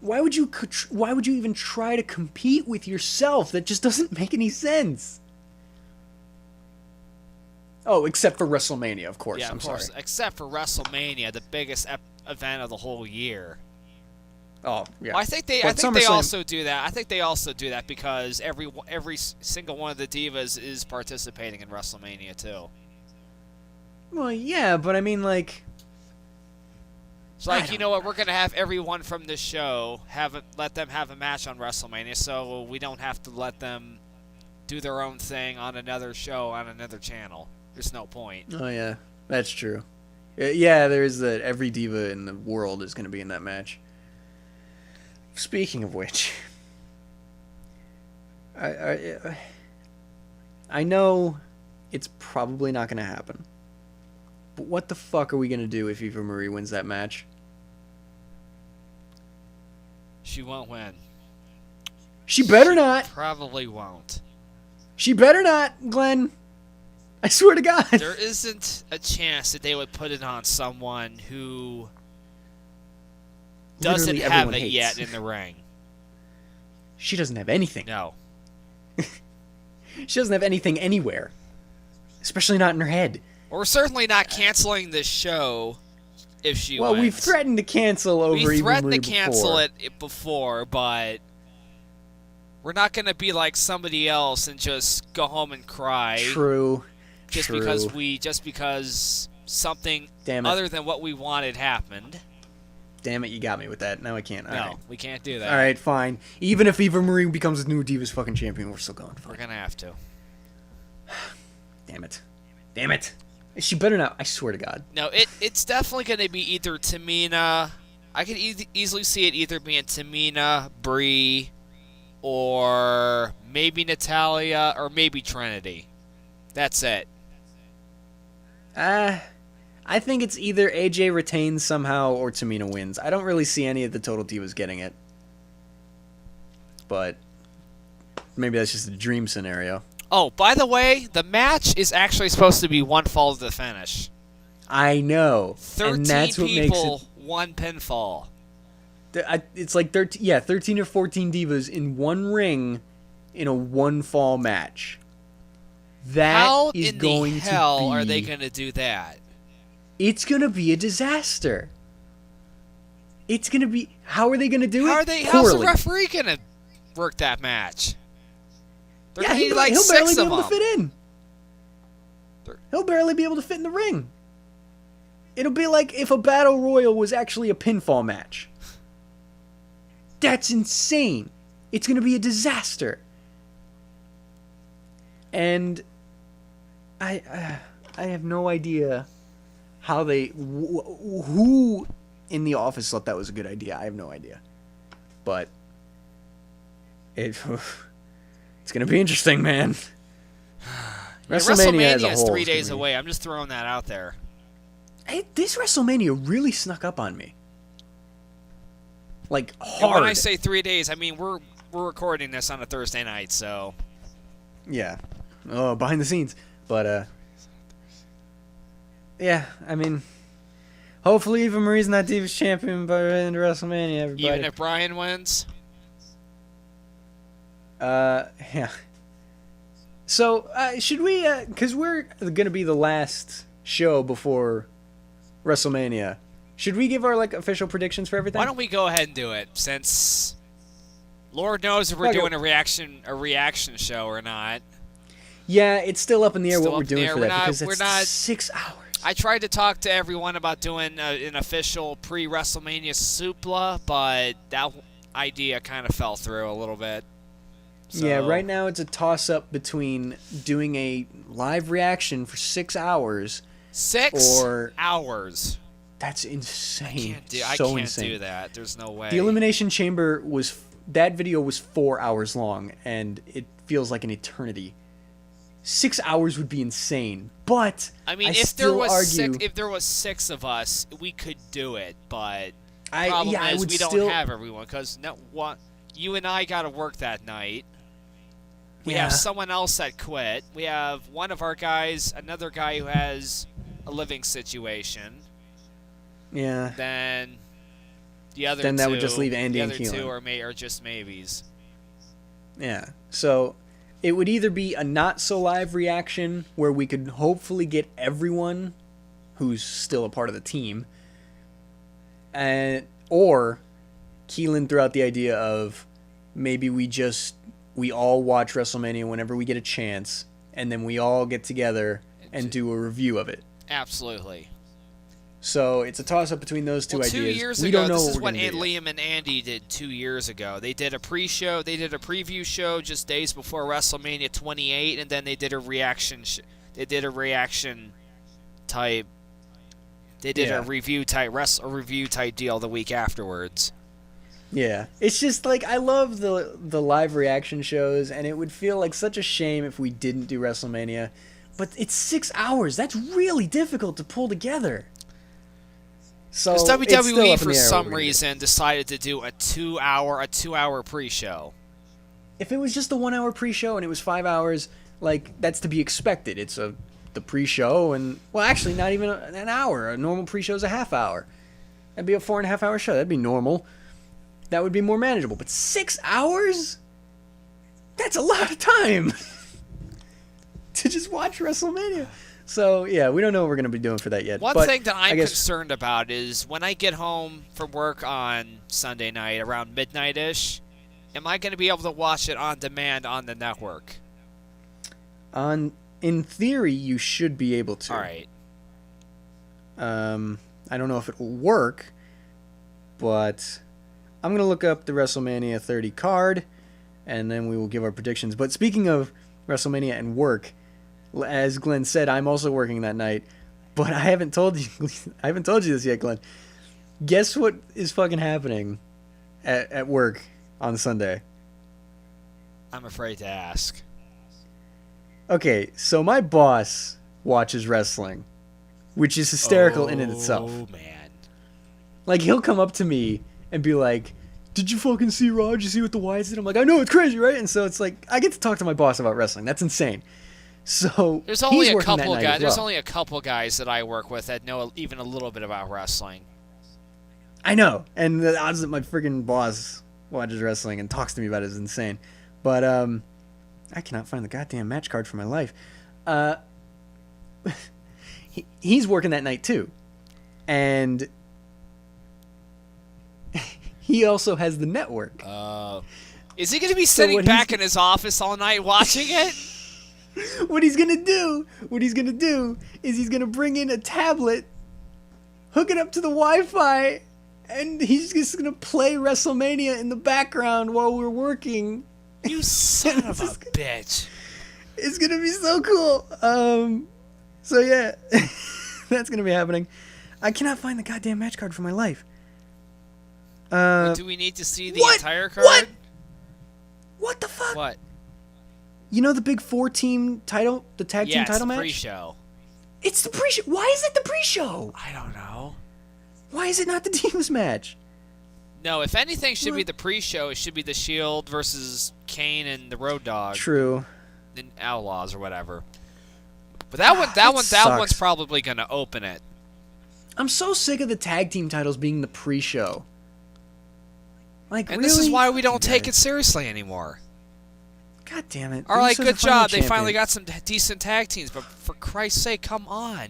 Why would you even try to compete with yourself? That just doesn't make any sense. Oh, except for WrestleMania, of course. Yeah, I'm sorry. Except for WrestleMania, the biggest event of the whole year. Oh, yeah. Well, I think they also do that. I think they also do that because every single one of the Divas is participating in WrestleMania too. Well, yeah, but I mean, like, it's like, you know what? We're gonna have everyone from this show let them have a match on WrestleMania, so we don't have to let them do their own thing on another show on another channel. There's no point. Oh yeah, that's true. Yeah, there is that. Every diva in the world is gonna be in that match. Speaking of which, I know it's probably not going to happen. But what the fuck are we going to do if Eva Marie wins that match? She won't win. She better not. Probably won't. She better not, Glenn. I swear to God. There isn't a chance that they would put it on someone who doesn't have it yet in the ring. She doesn't have anything. No. She doesn't have anything anywhere. Especially not in her head. We're certainly not canceling this show if she wins. Well, we've threatened to cancel over Eva Marie before. We threatened to cancel it before, but we're not going to be like somebody else and just go home and cry. True. Just because something other than what we wanted happened. Damn it, you got me with that. Now I can't. We can't do that. All right, fine. Even if Eva Marie becomes the new Divas fucking champion, we're still going. Fine. We're going to have to. Damn it. Damn it. She better not. I swear to God. No, it's definitely going to be either Tamina. I could easily see it either being Tamina, Brie, or maybe Natalia, or maybe Trinity. That's it. I think it's either AJ retains somehow or Tamina wins. I don't really see any of the Total Divas getting it. But maybe that's just a dream scenario. Oh, by the way, the match is actually supposed to be one fall to the finish. I know. 13 and that's what people, makes it... one pinfall. It's like 13 or 14 divas in one ring in a one fall match. How in the hell are they going to do that? It's going to be a disaster. It's going to be... How are they going to do it? How's the referee going to work that match? Yeah, he'll barely be able to fit in. He'll barely be able to fit in the ring. It'll be like if a battle royal was actually a pinfall match. That's insane. It's going to be a disaster. And I have no idea how they... Who in the office thought that was a good idea. I have no idea. But it's going to be interesting, man. WrestleMania is 3 days away. I'm just throwing that out there. this WrestleMania really snuck up on me. Like, hard. And when I say 3 days, I mean we're recording this on a Thursday night, so. Yeah. Oh, behind the scenes. But, yeah, I mean, hopefully Eva Marie's not Divas champion by the end of WrestleMania, everybody. Even if Brian wins? Yeah. So, should we, because we're going to be the last show before WrestleMania, should we give our, like, official predictions for everything? Why don't we go ahead and do it, since Lord knows if we're doing a reaction show or not. Yeah, it's still up in the air Still what we're doing for that, because we're not 6 hours. I tried to talk to everyone about doing an official pre-WrestleMania supla, but that idea kind of fell through a little bit. So. Yeah, right now it's a toss-up between doing a live reaction for 6 hours. 6 or hours. That's insane. I can't do that. There's no way. The Elimination Chamber that video was 4 hours long, and it feels like an eternity. 6 hours would be insane, but I mean, if there was 6 of us, we could do it. But the problem is we don't have everyone, because you and I got to work that night. We have someone else that quit. We have one of our guys, another guy who has a living situation. Yeah. Then the other then two, that would just leave Andy and Keelan. The other two are just maybes. Yeah. So it would either be a not so live reaction where we could hopefully get everyone who's still a part of the team, or Keelan threw out the idea of maybe we all watch WrestleMania whenever we get a chance, and then we all get together and do a review of it. Absolutely. So it's a toss-up between those two ideas. 2 years we ago, don't know this is what Liam and Andy did 2 years ago. They did a pre-show. They did a preview show just days before WrestleMania 28, and then they did a reaction. They did a reaction type. They did a review type deal the week afterwards. Yeah, it's just like I love the live reaction shows, and it would feel like such a shame if we didn't do WrestleMania. But it's 6 hours. That's really difficult to pull together. So WWE for some reason decided to do a 2 hour pre-show. If it was just a 1 hour pre-show and it was 5 hours, like that's to be expected. It's the pre-show and actually not even an hour. A normal pre-show is a half hour. That'd be a 4.5 hour show. That'd be normal. That would be more manageable. But 6 hours? That's a lot of time to just watch WrestleMania. So, yeah, we don't know what we're going to be doing for that yet. One thing that I'm concerned about is when I get home from work on Sunday night around midnight-ish, am I going to be able to watch it on demand on the network? In theory, you should be able to. All right. I don't know if it will work, but I'm going to look up the WrestleMania 30 card, and then we will give our predictions. But speaking of WrestleMania and work, as Glenn said, I'm also working that night, but I haven't told you this yet, Glenn. Guess what is fucking happening at work on Sunday? I'm afraid to ask. Okay, so my boss watches wrestling, which is hysterical in and itself. Oh, man. Like, he'll come up to me and be like, "Did you fucking see Raw? Did you see what the Wyatts did?" I'm like, "I know, it's crazy, right?" And so it's like, I get to talk to my boss about wrestling. That's insane. So there's only he's a couple guys. Well. There's only a couple guys that I work with that know even a little bit about wrestling. I know, and the odds that my freaking boss watches wrestling and talks to me about it is insane. But I cannot find the goddamn match card for my life. He's working that night too, and he also has the network. Is he going to be sitting back in his office all night watching it? What he's gonna do is he's gonna bring in a tablet, hook it up to the Wi-Fi, and he's just gonna play WrestleMania in the background while we're working. You son of a bitch. It's gonna be so cool. So yeah, that's gonna be happening. I cannot find the goddamn match card for my life. Do we need to see the entire card? What the fuck? What? You know the big 4-team title, the tag team title match? Pre-show. It's the pre-show. Why is it the pre-show? I don't know. Why is it not the Divas match? No, if anything should be the pre-show, it should be the Shield versus Kane and the Road Dogg. True. And Outlaws or whatever. But that one's probably going to open it. I'm so sick of the tag team titles being the pre-show. Like, and really? This is why we don't take it seriously anymore. God damn it. All right, Usos good are job. They champion. finally got some decent tag teams, but for Christ's sake, come on.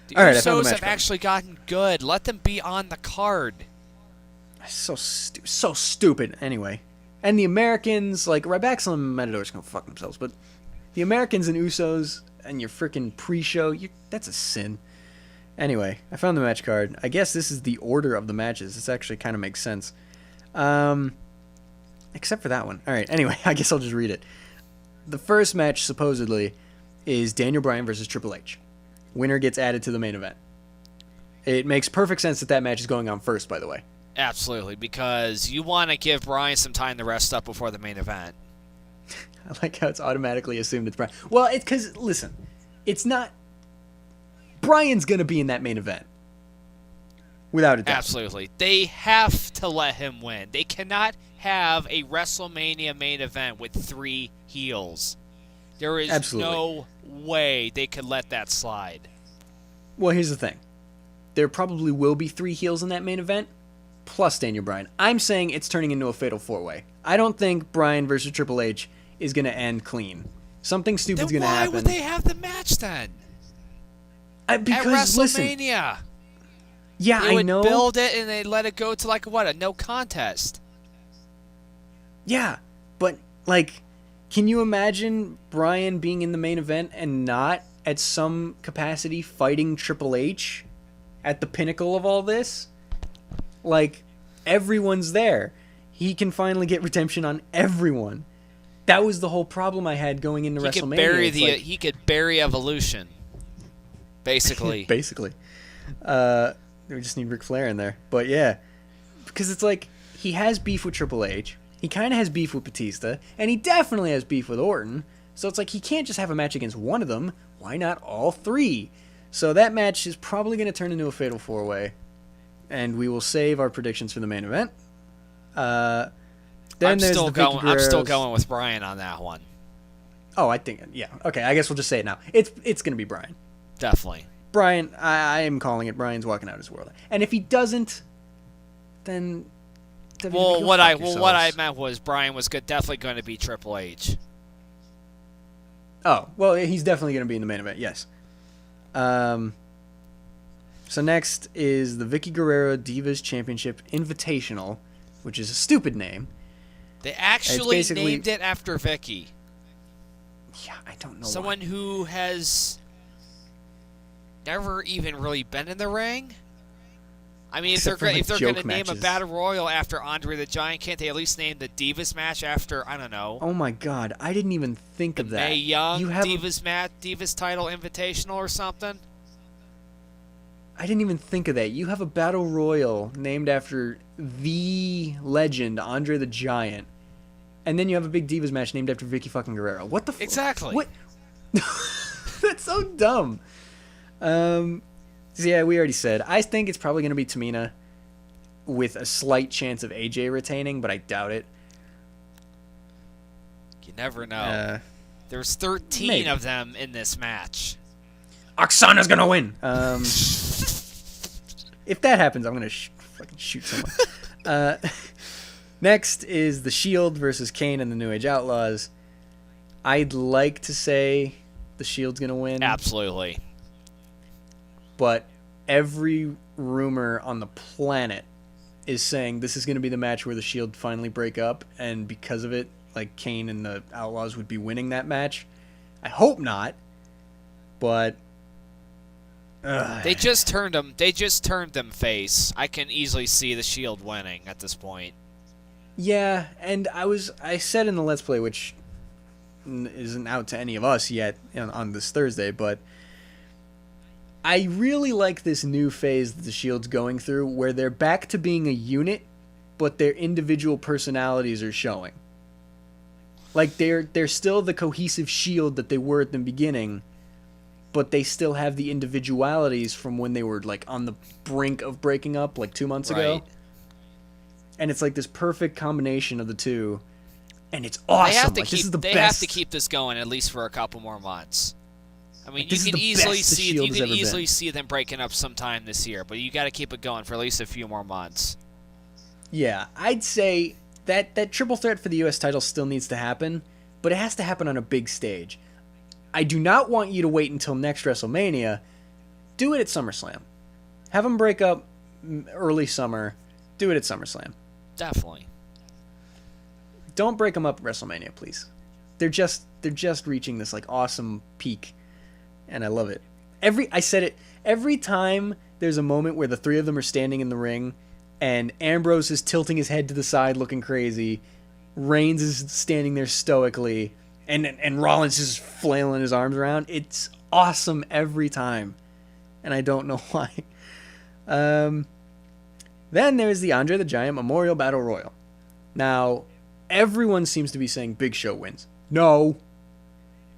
The All right, I found the Usos match have card. actually gotten good. Let them be on the card. So stupid. Anyway. And the Americans, like, Ryback and Matador's gonna fuck themselves, but the Americans and Usos and your freaking pre-show, that's a sin. Anyway, I found the match card. I guess this is the order of the matches. This actually kind of makes sense. Except for that one. All right, anyway, I guess I'll just read it. The first match, supposedly, is Daniel Bryan versus Triple H. Winner gets added to the main event. It makes perfect sense that that match is going on first, by the way. Absolutely, because you want to give Bryan some time to rest up before the main event. I like how it's automatically assumed it's Bryan. Well, it's because, listen, it's not... Bryan's going to be in that main event. Without a doubt. Absolutely. They have to let him win. They cannot have a WrestleMania main event with 3 heels. There is no way they could let that slide. Well, here's the thing. There probably will be 3 heels in that main event, plus Daniel Bryan. I'm saying it's turning into a fatal 4-way. I don't think Bryan versus Triple H is going to end clean. Something stupid's going to happen. Why would they have the match then? Because, at WrestleMania. Listen, yeah, they would I know. Build it and they let it go to a no contest. Yeah, but can you imagine Bryan being in the main event and not at some capacity fighting Triple H at the pinnacle of all this? Everyone's there. He can finally get redemption on everyone. That was the whole problem I had going into WrestleMania. He could bury Evolution. Basically. Basically. We just need Ric Flair in there. But yeah. Because it's he has beef with Triple H. He kind of has beef with Batista. And he definitely has beef with Orton. So it's he can't just have a match against one of them. Why not all 3? So that match is probably going to turn into a fatal 4-way. And we will save our predictions for the main event. Then I'm there's still the Vicky going. I'm still Guerreros. going with Bryan on that one. Oh, I think, yeah. Okay, I guess we'll just say it now. It's going to be Bryan. Definitely. Bryan, I am calling it. Bryan's walking out of his world. And if he doesn't, then WWE what I meant was Bryan was definitely going to be Triple H. Oh, well, he's definitely going to be in the main event. Yes. So next is the Vicky Guerrero Divas Championship Invitational, which is a stupid name. They actually named it after Vicky. Yeah, I don't know. Someone who has never even really been in the ring. I mean, if they're going to name a battle royal after Andre the Giant, can't they at least name the Divas match after, I don't know? Oh my God, I didn't even think of that. Mae Young Divas title invitational or something? I didn't even think of that. You have a battle royal named after the legend Andre the Giant, and then you have a big Divas match named after Vicky fucking Guerrero. What the? Exactly. What? That's so dumb. So yeah, we already said. I think it's probably going to be Tamina, with a slight chance of AJ retaining, but I doubt it. You never know. There's 13 of them in this match. Oksana's gonna win. If that happens, I'm gonna fucking shoot someone. Next is the Shield versus Kane and the New Age Outlaws. I'd like to say the Shield's gonna win. Absolutely. But every rumor on the planet is saying this is gonna be the match where the Shield finally break up, and because of it, Kane and the Outlaws would be winning that match. I hope not, but. They just turned them face. I can easily see the Shield winning at this point. Yeah, and I said in the Let's Play, which isn't out to any of us yet on this Thursday, but I really like this new phase that the Shield's going through, where they're back to being a unit, but their individual personalities are showing. They're still the cohesive Shield that they were at the beginning, but they still have the individualities from when they were like on the brink of breaking up like 2 months ago. Right. And it's like this perfect combination of the two, and it's awesome. This is the best. They have to keep this going at least for a couple more months. I mean, you can easily see them breaking up sometime this year, but you got to keep it going for at least a few more months. Yeah, I'd say that triple threat for the U.S. title still needs to happen, but it has to happen on a big stage. I do not want you to wait until next WrestleMania. Do it at SummerSlam. Have them break up early summer. Do it at SummerSlam. Definitely. Don't break them up at WrestleMania, please. They're just reaching this like awesome peak, and I love it. Every time there's a moment where the three of them are standing in the ring, and Ambrose is tilting his head to the side looking crazy, Reigns is standing there stoically, and Rollins is flailing his arms around. It's awesome every time, and I don't know why. Then there's the Andre the Giant Memorial Battle Royal. Now, everyone seems to be saying Big Show wins. No.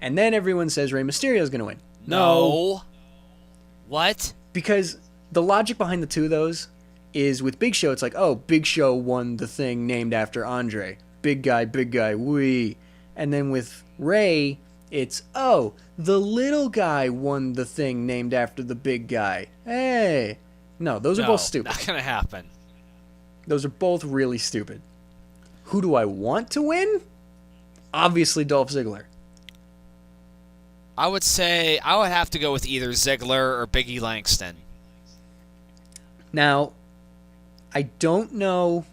And then everyone says Rey Mysterio is going to win. No. What? Because the logic behind the two of those is with Big Show, it's like, oh, Big Show won the thing named after Andre. Big guy, wee. And then with Rey, it's, oh, the little guy won the thing named after the big guy. Hey. No, those are both stupid. Not going to happen. Those are both really stupid. Who do I want to win? Obviously Dolph Ziggler. I would say I would have to go with either Ziggler or Biggie Langston. Now, I don't know.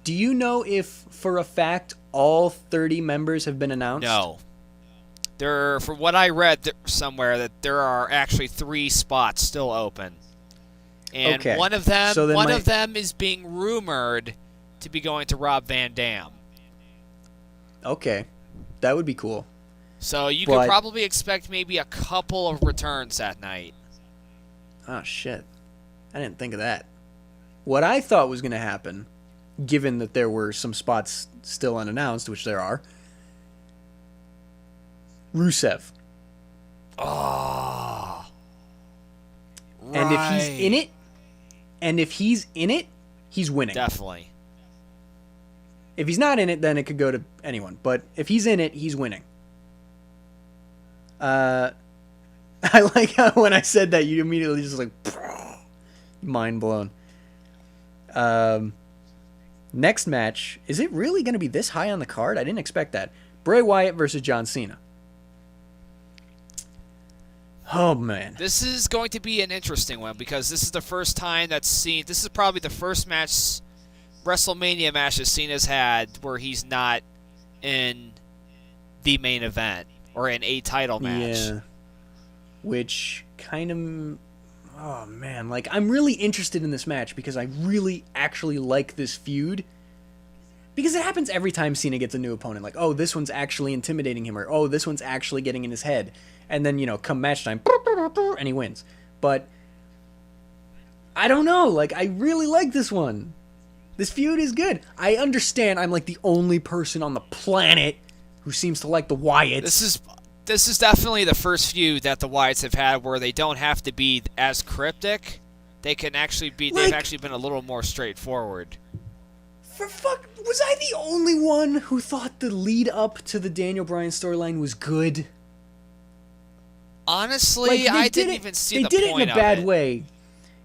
Do you know if, for a fact, all 30 members have been announced? No. From what I read somewhere, that there are actually 3 spots still open. And okay. one of them is being rumored to be going to Rob Van Dam. Okay. That would be cool. So you could probably expect maybe a couple of returns that night. Oh, shit. I didn't think of that. What I thought was going to happen, given that there were some spots still unannounced, which there are, Rusev. Oh. Right. And if he's in it, he's winning. Definitely. If he's not in it, then it could go to anyone. But if he's in it, he's winning. I like how when I said that, you immediately just like, mind blown. Next match, is it really going to be this high on the card? I didn't expect that. Bray Wyatt versus John Cena. Oh, man. This is going to be an interesting one because this is the first time this is probably the first WrestleMania match that Cena's had where he's not in the main event or in a title match. Yeah. Which kind of... Oh, man. Like, I'm really interested in this match because I really actually like this feud. Because it happens every time Cena gets a new opponent. Like, oh, this one's actually intimidating him. Or, oh, this one's actually getting in his head. And then, come match time, and he wins. But, I don't know. Like, I really like this one. This feud is good. I understand I'm, like, the only person on the planet who seems to like the Wyatts. This is definitely the first feud that the Wyatts have had where they don't have to be as cryptic. They can actually be. They've actually been a little more straightforward. Was I the only one who thought the lead up to the Daniel Bryan storyline was good? Honestly, I didn't even see the point of it. They did it in a bad way,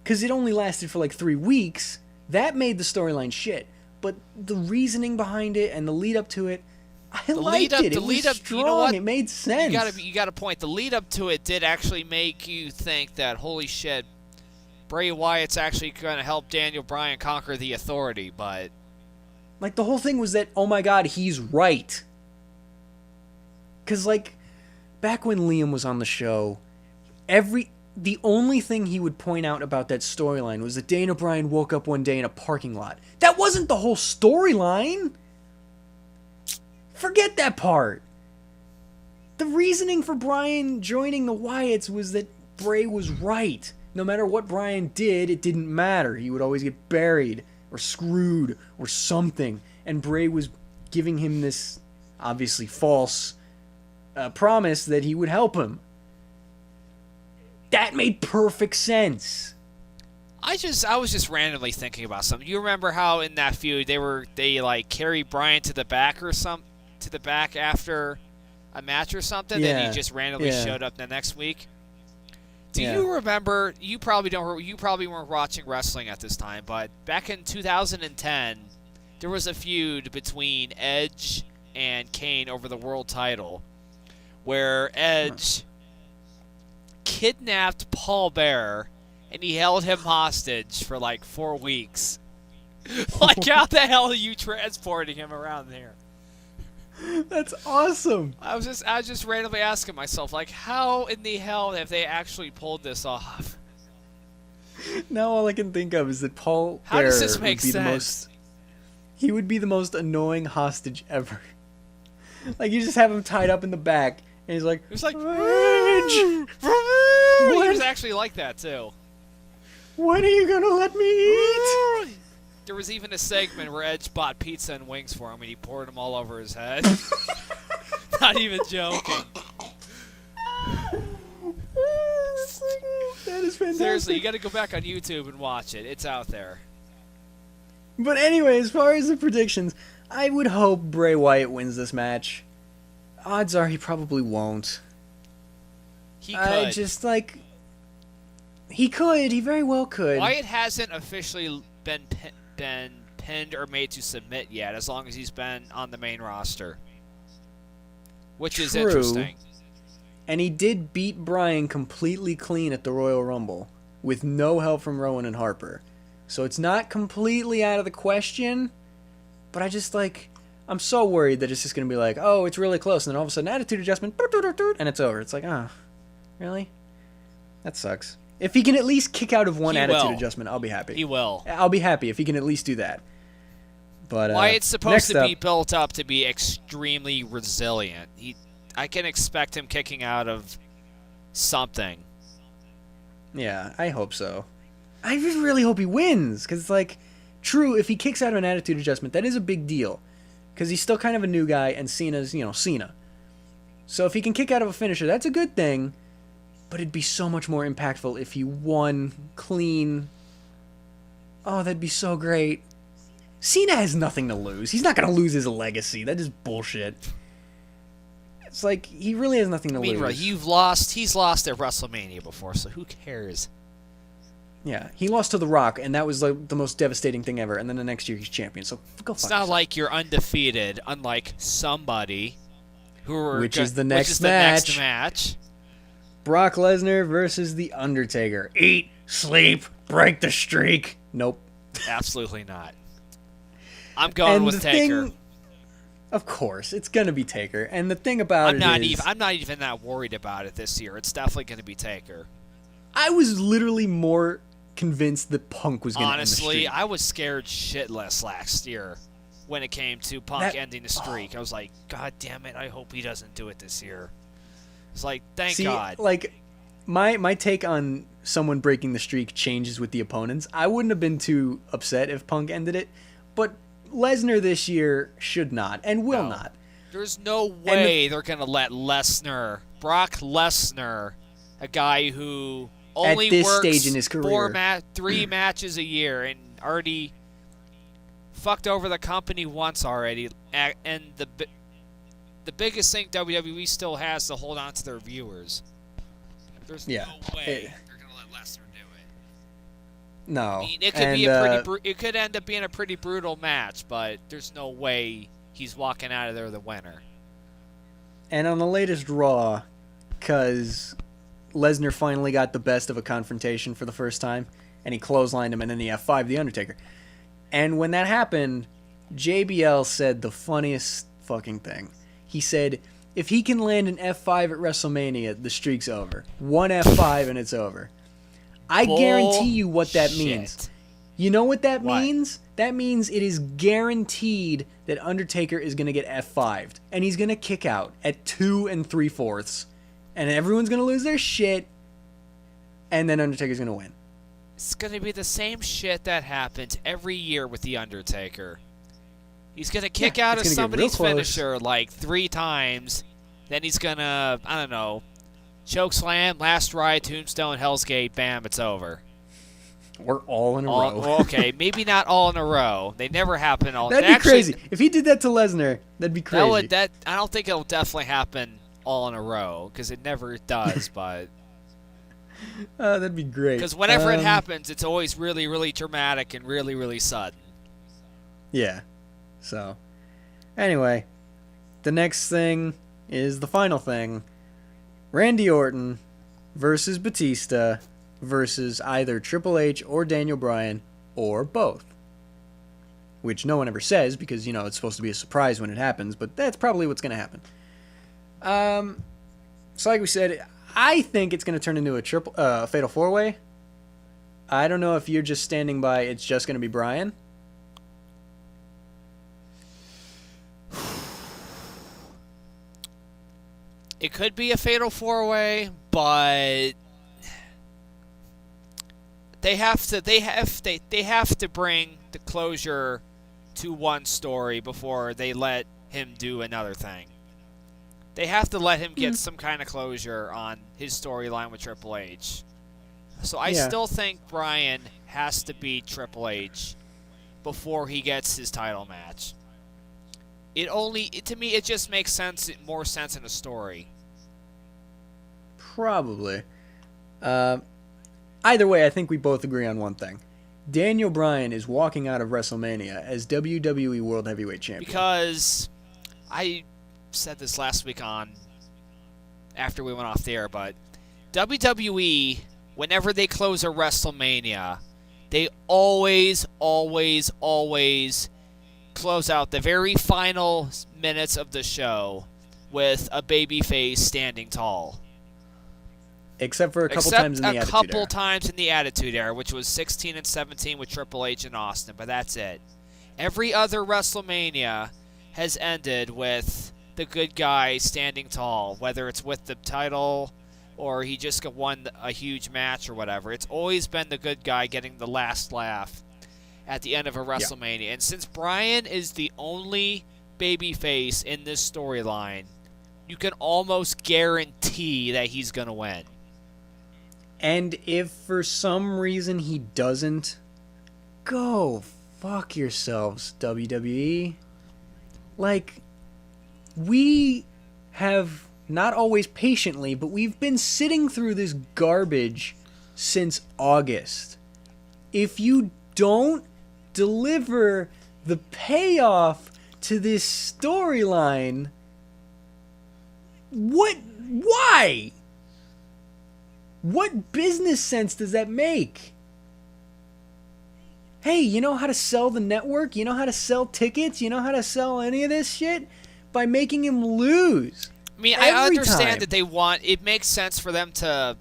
because it only lasted for like 3 weeks. That made the storyline shit. But the reasoning behind it and the lead up to it, I liked it. It was strong. You know what? It made sense. You got a point. The lead up to it did actually make you think that, holy shit, Bray Wyatt's actually going to help Daniel Bryan conquer the Authority, but... Like, the whole thing was that, oh my god, he's right. Because, like, back when Liam was on the show, the only thing he would point out about that storyline was that Daniel Bryan woke up one day in a parking lot. That wasn't the whole storyline! Forget that part. The reasoning for Bryan joining the Wyatts was that Bray was right. No matter what Bryan did, it didn't matter. He would always get buried or screwed or something. And Bray was giving him this obviously false promise that he would help him. That made perfect sense. I was just randomly thinking about something. You remember how in that feud they like carried Bryan to the back after a match or something, and he just randomly showed up the next week? Do you remember? You probably don't. You probably weren't watching wrestling at this time, but back in 2010, there was a feud between Edge and Kane over the world title, where Edge kidnapped Paul Bearer and he held him hostage for like 4 weeks. Like, how the hell are you transporting him around there? That's awesome. I was just randomly asking myself, like, how in the hell have they actually pulled this off? Now all I can think of is that Paul How Bearer does this make would be sense? he would be the most annoying hostage ever. Like, you just have him tied up in the back, and he's like, He was actually like that, too. When are you gonna let me eat? There was even a segment where Edge bought pizza and wings for him, and he poured them all over his head. Not even joking. That is fantastic. Seriously, you got to go back on YouTube and watch it. It's out there. But anyway, as far as the predictions, I would hope Bray Wyatt wins this match. Odds are he probably won't. He could. He could. He very well could. Wyatt hasn't officially been pinned or made to submit yet, as long as he's been on the main roster. Which is interesting. And he did beat Bryan completely clean at the Royal Rumble, with no help from Rowan and Harper. So it's not completely out of the question, but I'm so worried that it's just going to be like, oh, it's really close, and then all of a sudden, attitude adjustment, and it's over. It's like, oh, really? That sucks. If he can at least kick out of one attitude adjustment, I'll be happy. He will. I'll be happy if he can at least do that. But Wyatt's supposed to be built up to be extremely resilient. I can expect him kicking out of something. Yeah, I hope so. I just really hope he wins, because it's like, true, if he kicks out of an attitude adjustment, that is a big deal, because he's still kind of a new guy, and Cena's, Cena. So if he can kick out of a finisher, that's a good thing, but it'd be so much more impactful if he won clean. Oh, that'd be so great. Cena has nothing to lose. He's not going to lose his legacy. That is bullshit. It's like, he really has nothing to lose. He's lost at WrestleMania before, so who cares? Yeah, he lost to The Rock, and that was like the most devastating thing ever, and then the next year he's champion, so go fuck It's not like you're undefeated, unlike somebody which is the next match. Brock Lesnar versus The Undertaker. Eat, sleep, break the streak. Nope. Absolutely not. I'm going with Taker. Of course, it's going to be Taker. And the thing about I'm not even that worried about it this year. It's definitely going to be Taker. I was literally more convinced that Punk was going to end the streak. Honestly, I was scared shitless last year when it came to Punk ending the streak. I was like, God damn it, I hope he doesn't do it this year. It's like, thank God. Like, my take on someone breaking the streak changes with the opponents. I wouldn't have been too upset if Punk ended it, but Lesnar this year should not and will not. There's no way they're going to let Brock Lesnar, a guy who only at this works stage in his career, 3 matches a year and already fucked over the company once already, and the biggest thing WWE still has to hold on to their viewers. There's no way they're going to let Lesnar do it. No. I mean, it could it could end up being a pretty brutal match, but there's no way he's walking out of there the winner. And on the latest Raw, because Lesnar finally got the best of a confrontation for the first time, and he clotheslined him, and then the F5, The Undertaker. And when that happened, JBL said the funniest fucking thing. He said, if he can land an F5 at WrestleMania, the streak's over. One F5 and it's over. I guarantee you what that means. You know what that means? That means it is guaranteed that Undertaker is going to get F5'd. And he's going to kick out at 2 3/4. And everyone's going to lose their shit. And then Undertaker's going to win. It's going to be the same shit that happens every year with The Undertaker. He's going to kick out of somebody's finisher like 3 times. Then he's going to, I don't know, Chokeslam, Last Ride, Tombstone, Hell's Gate, bam, it's over. Or all in a row. Well, okay, maybe not all in a row. They never happen all. That'd be crazy. If he did that to Lesnar, that'd be crazy. I don't think it'll definitely happen all in a row because it never does. But that'd be great. Because whenever it happens, it's always really, really dramatic and really, really sudden. Yeah. So, anyway, the next thing is the final thing: Randy Orton versus Batista versus either Triple H or Daniel Bryan or both. Which no one ever says because, it's supposed to be a surprise when it happens, but that's probably what's going to happen. So like we said, I think it's going to turn into a fatal four-way. I don't know if you're just standing by it's just going to be Bryan. It could be a fatal four-way, but they have to bring the closure to one story before they let him do another thing. They have to let him get some kind of closure on his storyline with Triple H. So I still think Bryan has to beat Triple H before he gets his title match. To me, it just makes more sense in a story. Probably. Either way, I think we both agree on one thing. Daniel Bryan is walking out of WrestleMania as WWE World Heavyweight Champion. Because I said this last week after we went off the air, but WWE, whenever they close a WrestleMania, they always, always, always close out the very final minutes of the show with a babyface standing tall. Except for a couple times in the Attitude Era, which was 16 and 17 with Triple H and Austin, but that's it. Every other WrestleMania has ended with the good guy standing tall, whether it's with the title or he just won a huge match or whatever. It's always been the good guy getting the last laugh at the end of a WrestleMania. Yeah. And since Bryan is the only babyface in this storyline, you can almost guarantee that he's going to win. And if for some reason he doesn't, go fuck yourselves, WWE. Like, we have not always patiently, but we've been sitting through this garbage since August. If you don't deliver the payoff to this storyline, why? What business sense does that make? Hey, you know how to sell the network? You know how to sell tickets? You know how to sell any of this shit? By making him lose. I mean, I understand that it makes sense for them to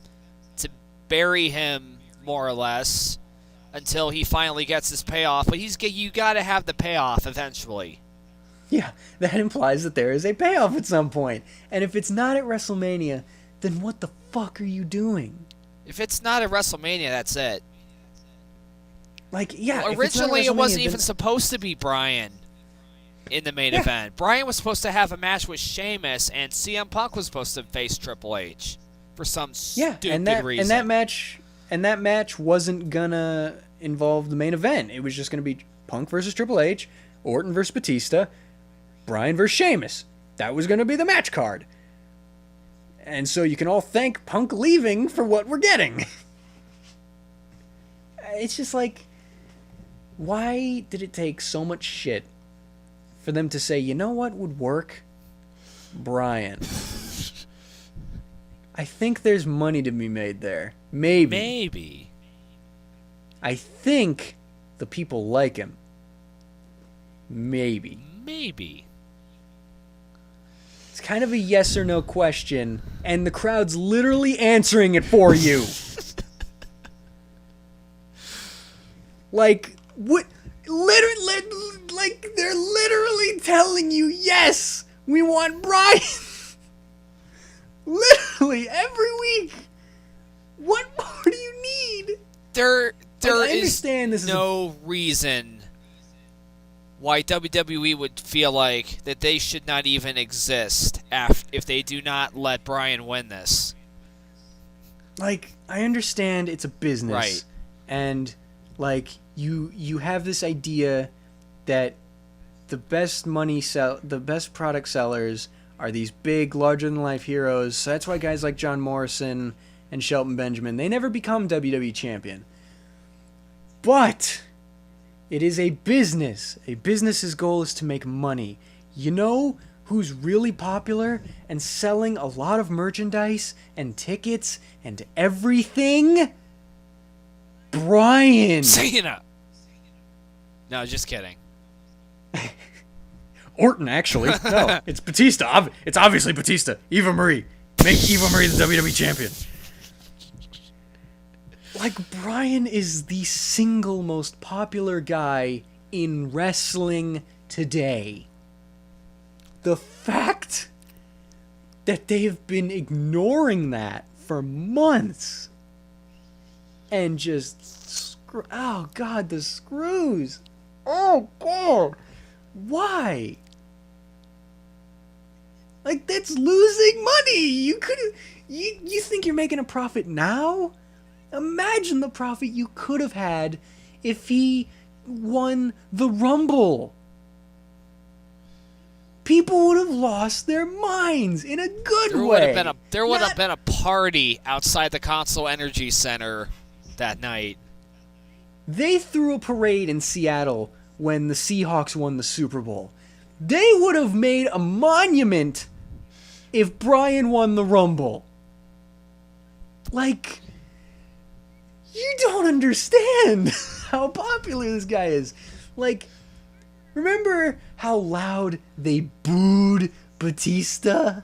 bury him more or less until he finally gets his payoff, but you got to have the payoff eventually. Yeah, that implies that there is a payoff at some point. And if it's not at WrestleMania, then what the fuck are you doing? If it's not at WrestleMania, that's it. Like, yeah. Well, originally, it wasn't even supposed to be Bryan in the main event. Bryan was supposed to have a match with Sheamus, and CM Punk was supposed to face Triple H for some stupid reason. And that match wasn't gonna involve the main event. It was just gonna be Punk versus Triple H, Orton versus Batista, Bryan versus Sheamus. That was gonna be the match card. And so you can all thank Punk leaving for what we're getting. It's just like, why did it take so much shit for them to say, you know what would work? Bryan. I think there's money to be made there. Maybe. I think the people like him. Maybe. It's kind of a yes or no question, and the crowd's literally answering it for you. Like, what? Like, they're literally telling you, yes, we want Bryan. Literally, every week. What more do you need? There is no reason why WWE would feel like that they should not even exist if they do not let Bryan win this. like, I understand it's a business. Right. And, like, you have this idea that the best the best product sellers are these big, larger-than-life heroes. So that's why guys like John Morrison and Shelton Benjamin, they never become WWE champion. But it is a business. A business's goal is to make money. You know who's really popular and selling a lot of merchandise and tickets and everything? Brian. Cena. No, just kidding. Orton, actually. No, it's Batista. It's obviously Batista. Eva Marie. Make Eva Marie the WWE champion. Like, Brian is the single most popular guy in wrestling today. The fact that they've been ignoring that for months and just oh god, the screws. Oh god. Why? Like, that's losing money. You think you're making a profit now? Imagine the profit you could have had if he won the Rumble. People would have lost their minds in a good way. There would have been a party outside the Console Energy Center that night. They threw a parade in Seattle when the Seahawks won the Super Bowl. They would have made a monument if Brian won the Rumble. Like, you don't understand how popular this guy is. Like, remember how loud they booed Batista?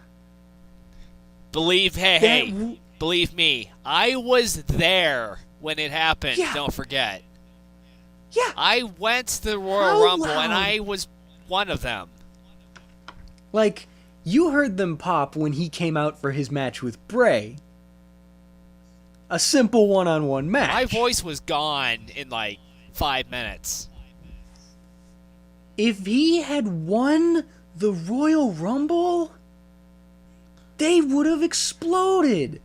Believe me, I was there when it happened. Yeah. Don't forget. Yeah. I went to the Royal Rumble, and I was one of them. Like, you heard them pop when he came out for his match with Brie. A simple one-on-one match. My voice was gone in like 5 minutes. If he had won the Royal Rumble, they would have exploded.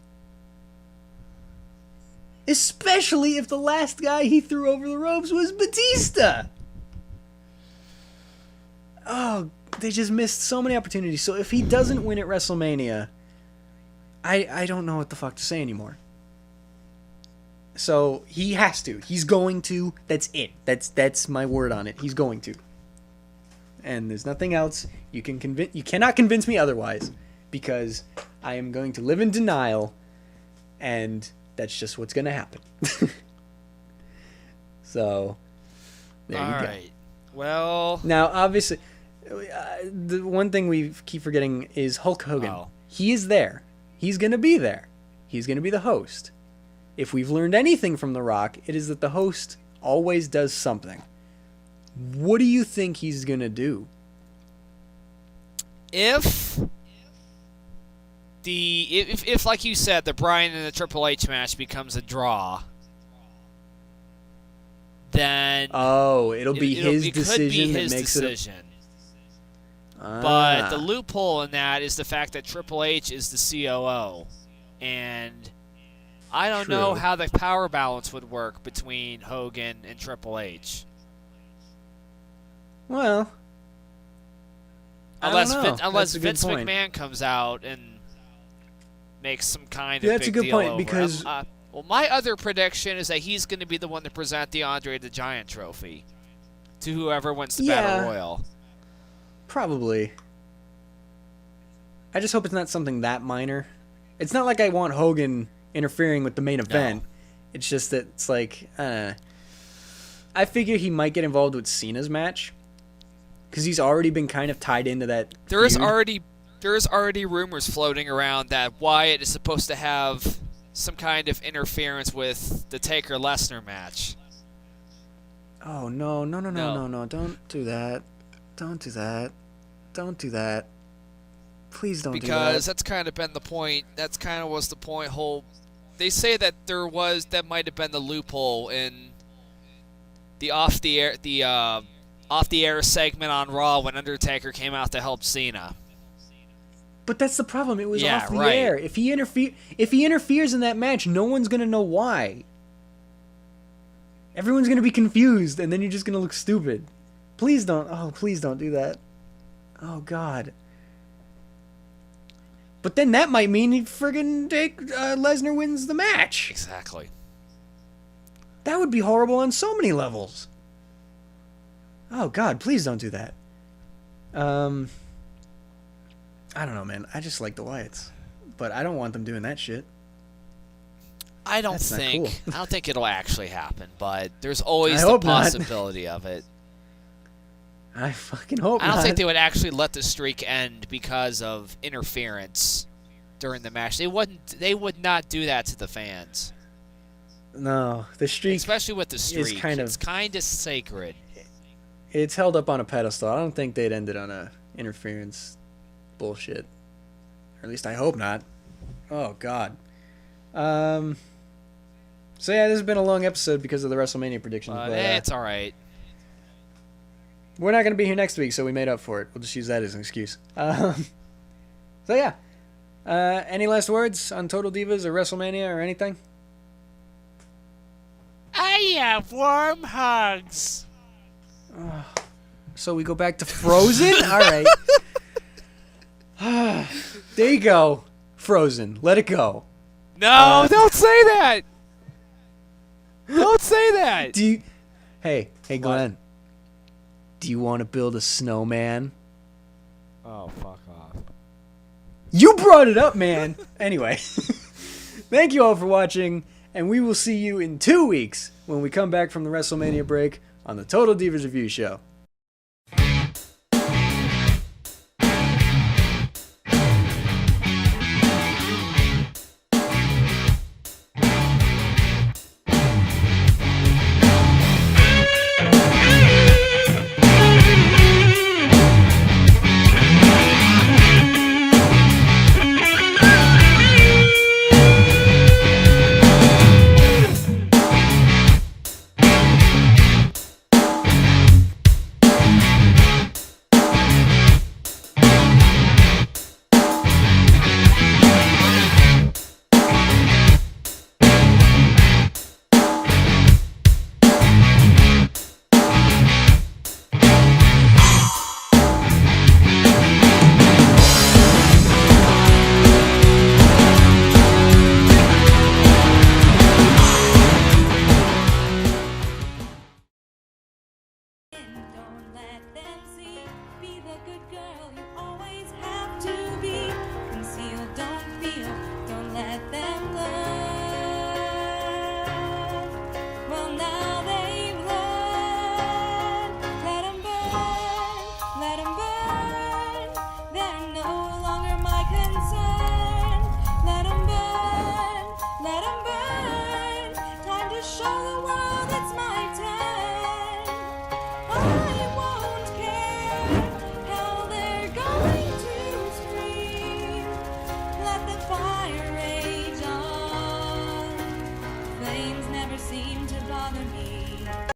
Especially if the last guy he threw over the ropes was Batista. Oh, they just missed so many opportunities. So if he doesn't win at WrestleMania, I don't know what the fuck to say anymore. So he has to. He's going to. That's it. That's my word on it. He's going to. And there's nothing else. You cannot convince me otherwise, because I am going to live in denial, and that's just what's going to happen. So there you go. All right. Well, now obviously, the one thing we keep forgetting is Hulk Hogan. Oh. He is there. He's going to be there. He's going to be the host. If we've learned anything from The Rock, it is that the host always does something. What do you think he's going to do? If like you said, the Bryan and the Triple H match becomes a draw, then it'll be his it decision could be that his makes decision. it. But the loophole in that is the fact that Triple H is the COO, and I don't know how the power balance would work between Hogan and Triple H. Well, unless Vince McMahon comes out and makes some kind of that's big a good deal point over because him. Well, my other prediction is that he's going to be the one to present the Andre the Giant trophy to whoever wins the Battle Royal. Probably. I just hope it's not something that minor. It's not like I want Hogan interfering with the main event. No. It's just that it's like, I figure he might get involved with Cena's match, because he's already been kind of tied into that. There's already rumors floating around that Wyatt is supposed to have some kind of interference with the Taker Lesnar match. Oh no! Don't do that. Don't do that. Don't do that. Please don't do that. Because that's kind of been the point. That's kind of was the point. They say that that might have been the loophole in the off the air segment on Raw when Undertaker came out to help Cena. But that's the problem. It was Yeah, off the right. air. If he interferes in that match, no one's gonna know why. Everyone's gonna be confused, and then you're just gonna look stupid. Please don't. Oh, please don't do that. Oh God. But then that might mean he friggin' Lesnar wins the match. Exactly. That would be horrible on so many levels. Oh God, please don't do that. I don't know, man. I just like the Wyatts, but I don't want them doing that shit. I don't That's not think cool. I don't think it'll actually happen, but there's always I the hope not. possibility of it. I fucking hope I don't not. think they would actually let the streak end because of interference during the match. They wouldn't. They would not do that to the fans, No, the streak. especially with the streak. It's kind of sacred. It's held up on a pedestal. I don't think they'd end it on a interference bullshit. Or at least I hope not. Oh God. So yeah, this has been a long episode because of the WrestleMania predictions. But It's all right. we're not going to be here next week, so we made up for it. We'll just use that as an excuse. So yeah. Any last words on Total Divas or WrestleMania or anything? I have warm hugs. So we go back to Frozen? All right. There you go. Frozen. Let it go. No, don't say that. Don't say that. Hey, Glenn. Do you want to build a snowman? Oh, fuck off. You brought it up, man. Anyway, thank you all for watching, and we will see you in 2 weeks when we come back from the WrestleMania break on the Total Divas Review Show.